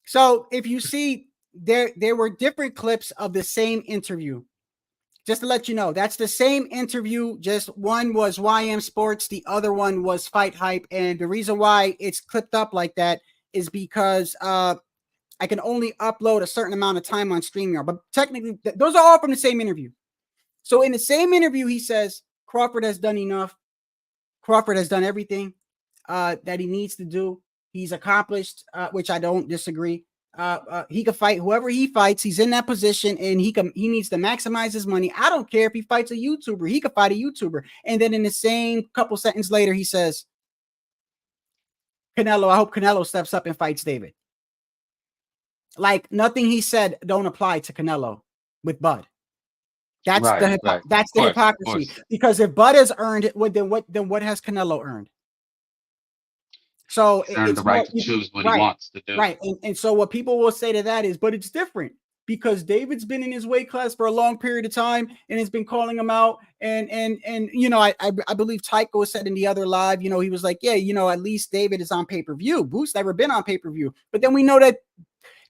So if you see, there were different clips of the same interview. Just to let you know, that's the same interview. Just one was YM Sports, the other one was Fight Hype. And the reason why it's clipped up like that is because I can only upload a certain amount of time on StreamYard. But technically, those are all from the same interview. So in the same interview, he says Crawford has done enough. Crawford has done everything that he needs to do. He's accomplished, which I don't disagree. He could fight whoever he fights. He's in that position, and he needs to maximize his money. I don't care if he fights a YouTuber. He could fight a YouTuber. And then in the same couple sentences later, he says, Canelo, I hope Canelo steps up and fights David. Like nothing he said don't apply to Canelo with Bud. That's that's the hypocrisy. Because if Bud has earned it, then what has Canelo earned? So it's the right to choose what he wants to do. Right. And so what people will say to that is, but it's different because David's been in his weight class for a long period of time and has been calling him out. And you know, I believe Tycho said in the other live, you know, he was like, yeah, you know, at least David is on pay-per-view. Boots never been on pay-per-view. But then we know that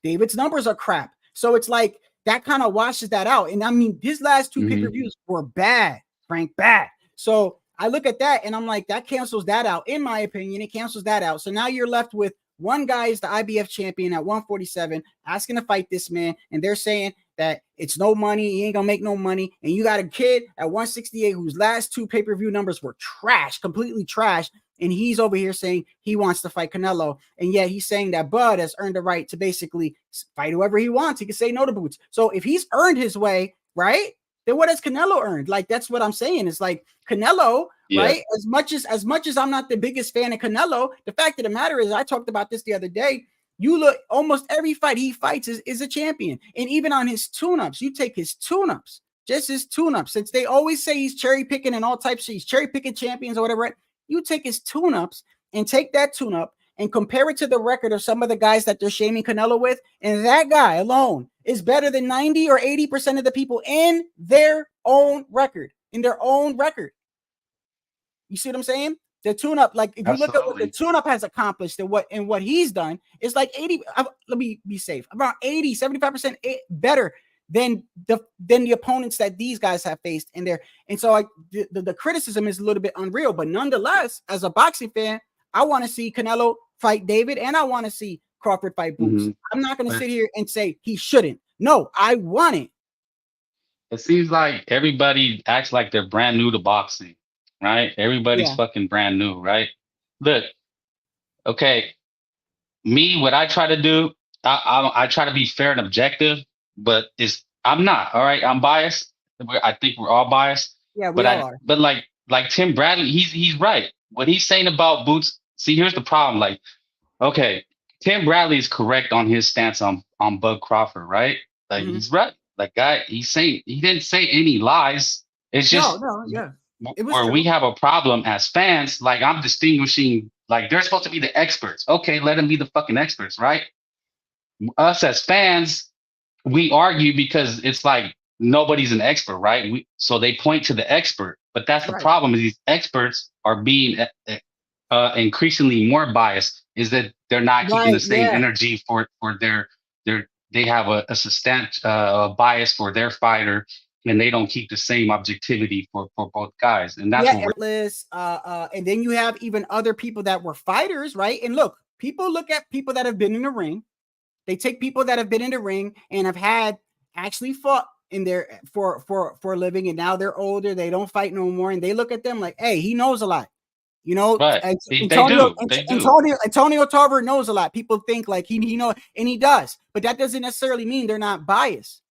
David's numbers are crap. So it's like that kind of washes that out. And I mean, his last two pay-per-views were bad, Frank, bad. So I look at that and I'm like, that cancels that out. In my opinion, it cancels that out. So now you're left with one guy is the IBF champion at 147 asking to fight this man, and they're saying that it's no money, he ain't gonna make no money, and you got a kid at 168 whose last 2 pay-per-view numbers were trash, completely trash, and he's over here saying he wants to fight Canelo, and yet he's saying that Bud has earned the right to basically fight whoever he wants. He can say no to Boots. So if he's earned his way, right, then what has Canelo earned? Like, that's what I'm saying. It's like Canelo, right? As much as I'm not the biggest fan of Canelo, the fact of the matter is, I talked about this the other day. You look, almost every fight he fights is a champion. And even on his tune-ups, you take his tune-ups, just his tune-ups, since they always say he's cherry picking and all types of, he's cherry picking champions or whatever. You take his tune-ups and take that tune-up and compare it to the record of some of the guys that they're shaming Canelo with, and that guy alone is better than 90 or 80% of the people in their own record, You see what I'm saying? The tune-up, like if you look at what the tune-up has accomplished and what he's done, it's like 80. Let me be safe, about 80, 75% better than the opponents that these guys have faced in there. And so the criticism is a little bit unreal, but nonetheless, as a boxing fan, I want to see Canelo fight David, and I want to see Crawford fight Boots. I'm not going to sit here and say he shouldn't. No, I want it. It seems like everybody acts like they're brand new to boxing, right? Everybody's fucking brand new, right? Look, okay, what I try to do, I try to be fair and objective, but I'm not, all right? I'm biased. I think we're all biased. Yeah, we all are. But like Tim Bradley, he's right. What he's saying about Boots, see, here's the problem. Like, okay, Tim Bradley is correct on his stance on Bud Crawford, right? Like, he's right. Like, guy, he didn't say any lies. It's just where we have a problem as fans. Like, I'm distinguishing, like, they're supposed to be the experts. Okay, let them be the fucking experts, right? Us as fans, we argue because it's like nobody's an expert, right? So they point to the expert, but that's the problem. Is these experts are being increasingly more biased. Is that they're not keeping the same energy for their they have a substantial bias for their fighter, and they don't keep the same objectivity for both guys. And that's and then you have even other people that were fighters, right? And look, people look at people that have been in the ring. They take people that have been in the ring and have actually fought in there for a living, and now they're older, they don't fight no more, and they look at them like, hey, he knows a lot. You know, Antonio Tarver knows a lot. People think like he knows, and he does, but that doesn't necessarily mean they're not biased.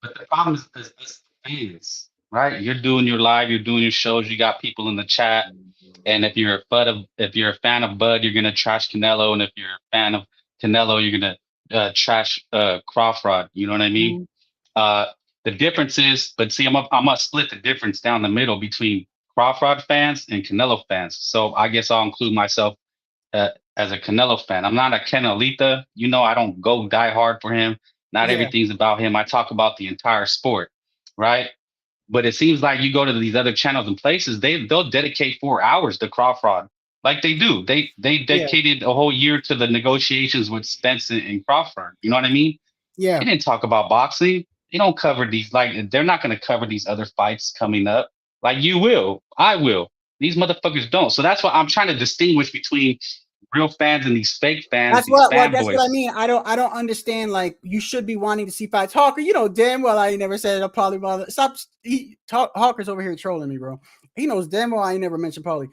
But the problem is fans, right? You're doing your live, you're doing your shows, you got people in the chat, and if you're a fan of Bud, you're gonna trash Canelo, and if you're a fan of Canelo, you're gonna trash Crawford. You know what I mean? The difference is, but see, I'm gonna split the difference down the middle between Crawford fans and Canelo fans. So I guess I'll include myself as a Canelo fan. I'm not a Canelita. You know, I don't go die hard for him. Not everything's about him. I talk about the entire sport, right? But it seems like you go to these other channels and places, they'll dedicate 4 hours to Crawford. Like they do. They dedicated a whole year to the negotiations with Spence and Crawford. You know what I mean? Yeah. They didn't talk about boxing. They don't cover these, like, they're not going to cover these other fights coming up. Like you will. I will. These motherfuckers don't. So that's why I'm trying to distinguish between real fans and these fake fans. That's what I mean. I don't understand. Like, you should be wanting to see fights. Hawker, you know damn well I ain't never said it. Probably bother. Stop. Hawker's over here trolling me, bro. He knows damn well I ain't never mentioned Paulie.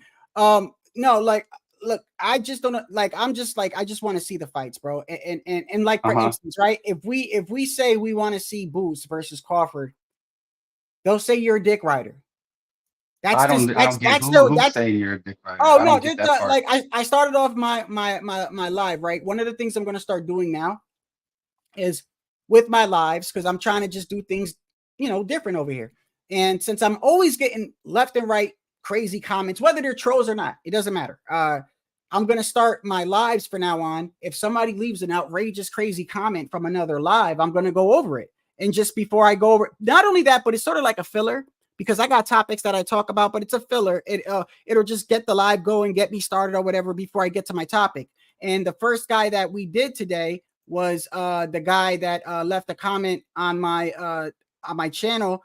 No, like, look, I just don't like. I'm just like, I just want to see the fights, bro. And like, for instance, right? If we say we want to see Boots versus Crawford, they'll say you're a dick rider. I don't get who's saying you're a dick rider. Oh no, like I started off my live, right? One of the things I'm going to start doing now is with my lives, because I'm trying to just do things, different over here. And since I'm always getting left and right crazy comments, whether they're trolls or not, it doesn't matter. I'm going to start my lives from now on. If somebody leaves an outrageous, crazy comment from another live, I'm going to go over it. And just before I go over it, not only that, but it's sort of like a filler, because I got topics that I talk about, but it's a filler. It'll just get the live going, get me started or whatever before I get to my topic. And the first guy that we did today was the guy that left a comment on my channel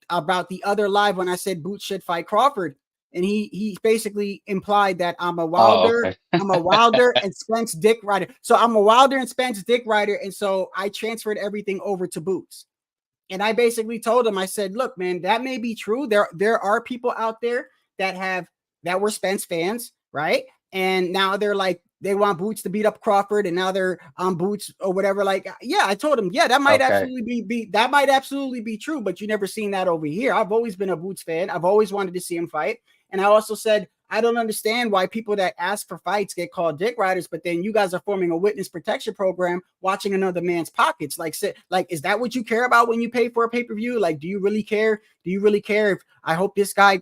about the other live when I said Boots should fight Crawford, and he basically implied that I'm a Wilder, okay. I'm a Wilder and Spence Dick Rider. So I'm a Wilder and Spence Dick Rider, and so I transferred everything over to Boots. And I basically told him, I said, look, man, that may be true. There are people out there that were Spence fans, right? And now they're like, they want Boots to beat up Crawford, and now they're on Boots or whatever. Like, yeah, I told him, yeah, that might absolutely be true, but you never seen that over here. I've always been a Boots fan. I've always wanted to see him fight. And I also said, I don't understand why people that ask for fights get called dick riders, but then you guys are forming a witness protection program, watching another man's pockets. Like, is that what you care about when you pay for a pay-per-view? Like, do you really care? Do you really care if I hope this guy,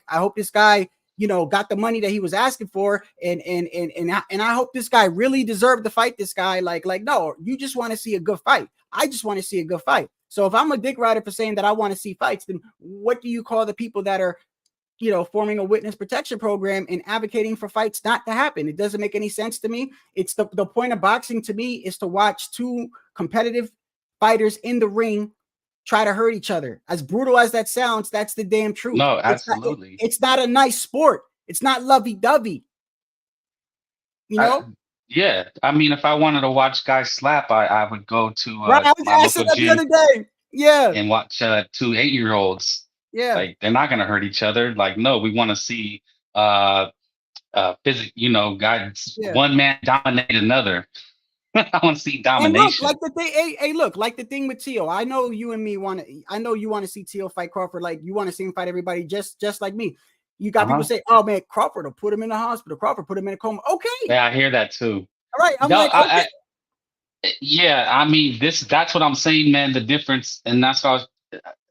you know, got the money that he was asking for, and I hope this guy really deserved to fight this guy. Like no, you just want to see a good fight. I just want to see a good fight. So if I'm a dick rider for saying that I want to see fights, then what do you call the people that are, you know, forming a witness protection program and advocating for fights not to happen? It doesn't make any sense to me. It's the point of boxing to me is to watch two competitive fighters in the ring try to hurt each other. As brutal as that sounds, that's the damn truth. No, absolutely. It's not a nice sport. It's not lovey-dovey. You know? Yeah. I mean, if I wanted to watch guys slap, I would go to right. my I said that the other day. Yeah. And watch 2 8-year-olds. Yeah. Like, they're not gonna hurt each other. Like, no, we want to see you know, guys, one man dominate another. I want to see domination. And look, like the thing, look, like the thing with Teo. I know you and me I know you want to see Teo fight Crawford. Like, you want to see him fight everybody, just like me. You got people say, "Oh man, Crawford will put him in the hospital. Crawford put him in a coma." Okay. Yeah, I hear that too. All right. I'm like, okay. Yeah, I mean, that's what I'm saying, man. The difference, and that's why I was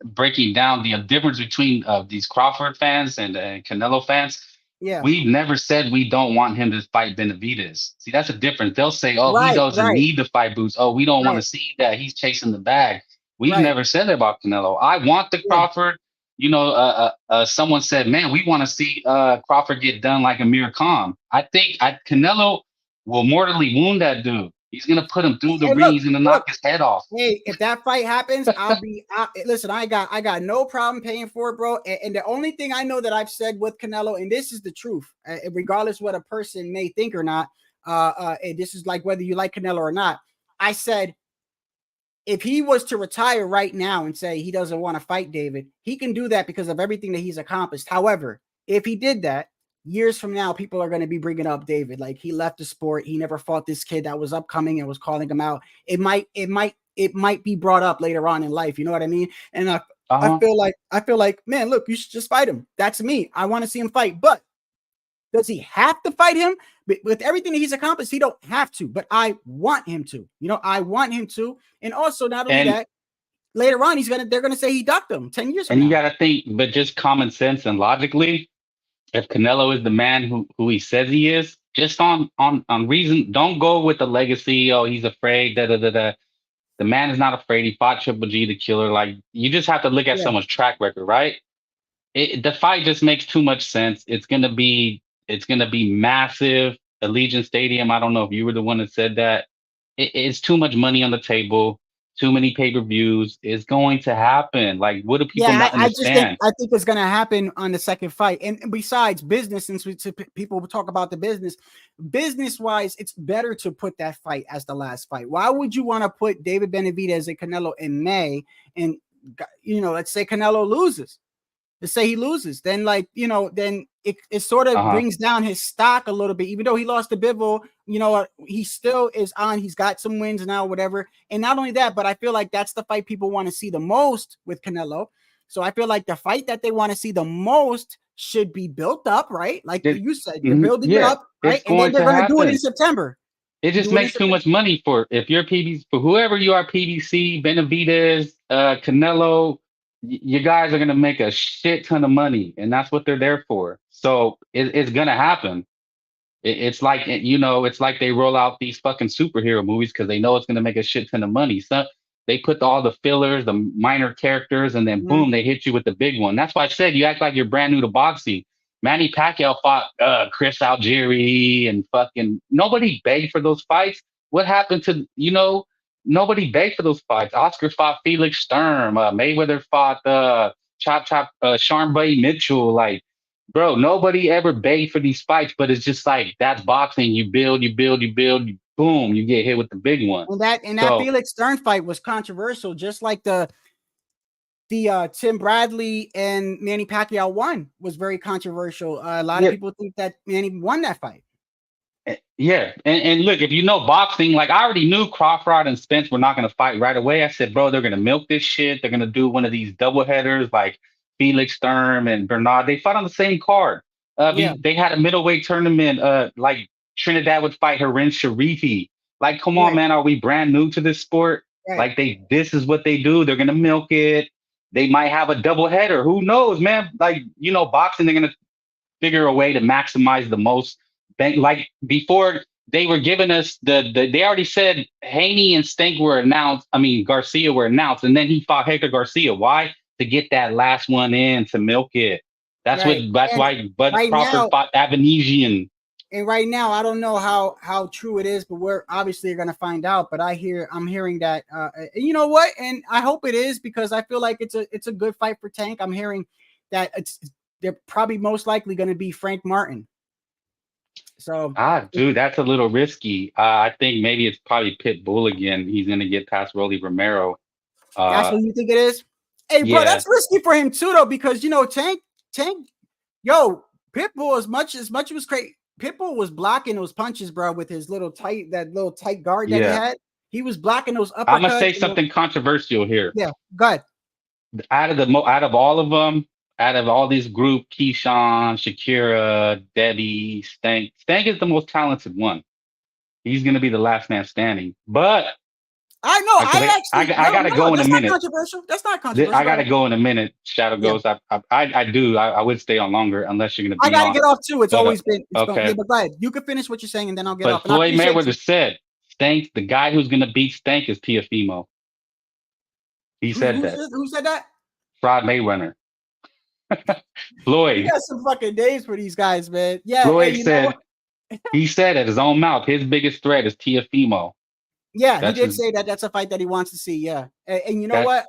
breaking down the difference between these Crawford fans and Canelo fans. Yeah, we've never said we don't want him to fight Benavidez. See, that's a difference. They'll say, "Oh, he doesn't need to fight Boots. Oh, we don't want to see that. He's chasing the bag." We've never said that about Canelo. I want the Crawford. You know, someone said, "Man, we want to see Crawford get done like Amir Khan." I think Canelo will mortally wound that dude. He's gonna put him through the ring. He's gonna knock his head off. Hey, if that fight happens, listen. I got no problem paying for it, bro. And the only thing I know that I've said with Canelo, and this is the truth, regardless what a person may think or not, and this is like whether you like Canelo or not. I said, if he was to retire right now and say he doesn't want to fight David, he can do that because of everything that he's accomplished. However, if he did that, years from now, people are going to be bringing up David. Like, he left the sport. He never fought this kid that was upcoming and was calling him out. It might be brought up later on in life. You know what I mean? And I feel like, man, look, you should just fight him. That's me. I want to see him fight. But does he have to fight him? With everything that he's accomplished, he don't have to. But I want him to. You know, I want him to. And also, not only that, later on, they're gonna say he ducked him 10 years from now. And you got to think, but just common sense and logically, if Canelo is the man who he says he is, just on reason, don't go with the legacy. Oh, he's afraid. The man is not afraid. He fought Triple G, the killer. Like, you just have to look at someone's track record, right? The fight just makes too much sense. It's gonna be massive. Allegiant Stadium. I don't know if you were the one that said that. It's too much money on the table. Too many pay-per-views. It's going to happen. Like, what do people not understand? I think it's going to happen on the second fight. And besides business, since people talk about the business-wise, it's better to put that fight as the last fight. Why would you want to put David Benavidez and Canelo in May? And, you know, let's say Canelo loses. Let's say he loses. Then, like, you know, then it sort of brings down his stock a little bit. Even though he lost to Bivol, you know, he still is on. He's got some wins now, whatever. And not only that, but I feel like that's the fight people want to see the most with Canelo. So I feel like the fight that they want to see the most should be built up, right? Like you said, you're building it up, right? And then they're going to do it in September. It just makes too much money for your PBC, for whoever you are, PBC, Benavidez, Canelo. You guys are going to make a shit ton of money, and that's what they're there for. So it's going to happen. It's like, you know, it's like they roll out these fucking superhero movies because they know it's going to make a shit ton of money. So they put all the fillers, the minor characters, and then boom, they hit you with the big one. That's why I said you act like you're brand new to boxing. Manny Pacquiao fought Chris Algieri, and fucking nobody begged for those fights. What happened to, you know, nobody begged for those fights. Oscar fought Felix Sturm. Mayweather fought Sean Bay Mitchell, like, bro, nobody ever begged for these fights, but it's just like that's boxing. You build, boom, you get hit with the big one. And that Felix Stern fight was controversial, just like the Tim Bradley and Manny Pacquiao one was very controversial. A lot of people think that Manny won that fight. Yeah, and look, if you know boxing, like I already knew Crawford and Spence were not going to fight right away. I said, bro, they're going to milk this shit. They're going to do one of these double headers like Felix Sturm and Bernard. They fought on the same card. They had a middleweight tournament. Like Trinidad would fight Harin Sharifi. Like, come on, man, are we brand new to this sport? Like this is what they do. They're going to milk it. They might have a double header. Who knows, man? Like, you know, boxing, they're going to figure a way to maximize the most. Like before, they were giving us they already said Haney and Stank were announced. I mean, Garcia were announced, and then he fought Hector Garcia. Why? To get that last one in, to milk it. That's why Bud Crawford fought Avanesian. And right now, I don't know how true it is, but we're obviously going to find out. But I'm hearing that, you know what? And I hope it is, because I feel like it's a good fight for Tank. I'm hearing that they're probably most likely going to be Frank Martin. So dude, that's a little risky. I think maybe it's probably Pitbull again. He's going to get past Rolly Romero. That's what you think it is? Hey, bro, that's risky for him too, though, because you know Tank, yo, Pitbull as much as it was crazy. Pitbull was blocking those punches, bro, with his little tight guard that he had. He was blocking those uppercuts. I'm gonna say something controversial here. Yeah, go ahead. Out of all of them, out of all this group, Keyshawn, Shakira, Debbie, Stank is the most talented one. He's gonna be the last man standing. But I know. I gotta go in a minute. That's not controversial. I gotta go in a minute. Shadow Ghost. I would stay on longer unless you're gonna. I gotta get off too. It's always been okay. But go ahead. You can finish what you're saying, and then I'll get off. But Floyd Mayweather said, "Stank. The guy who's gonna beat Stank is Teofimo." He said that. Who said that? Floyd Mayweather. Floyd. You got some fucking names for these guys, man. Yeah. Floyd said. He said at his own mouth, his biggest threat is Teofimo. Yeah, he did say that. That's a fight that he wants to see. Yeah, and you know what?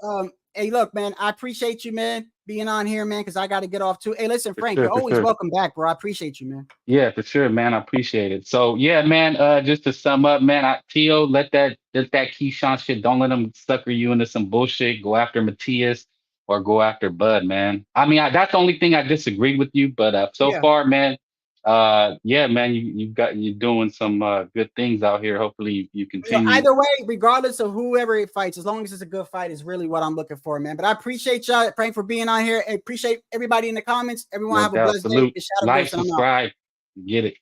Hey, look, man, I appreciate you, man, being on here, man, because I got to get off too. Hey, listen, Frank, you're always welcome back, bro. I appreciate you, man. Yeah, for sure, man. I appreciate it. So yeah, man. Just to sum up, man, Tio, let that Keyshawn shit. Don't let him sucker you into some bullshit. Go after Matias or go after Bud, man. I mean, that's the only thing I disagreed with you, but so far, man. Yeah, man, you're doing some good things out here. Hopefully you continue. Either way, regardless of whoever it fights, as long as it's a good fight, is really what I'm looking for, man. But I appreciate y'all, Frank, for being on here. I appreciate everybody in the comments. Everyone have a blessed day. Like, subscribe, get it.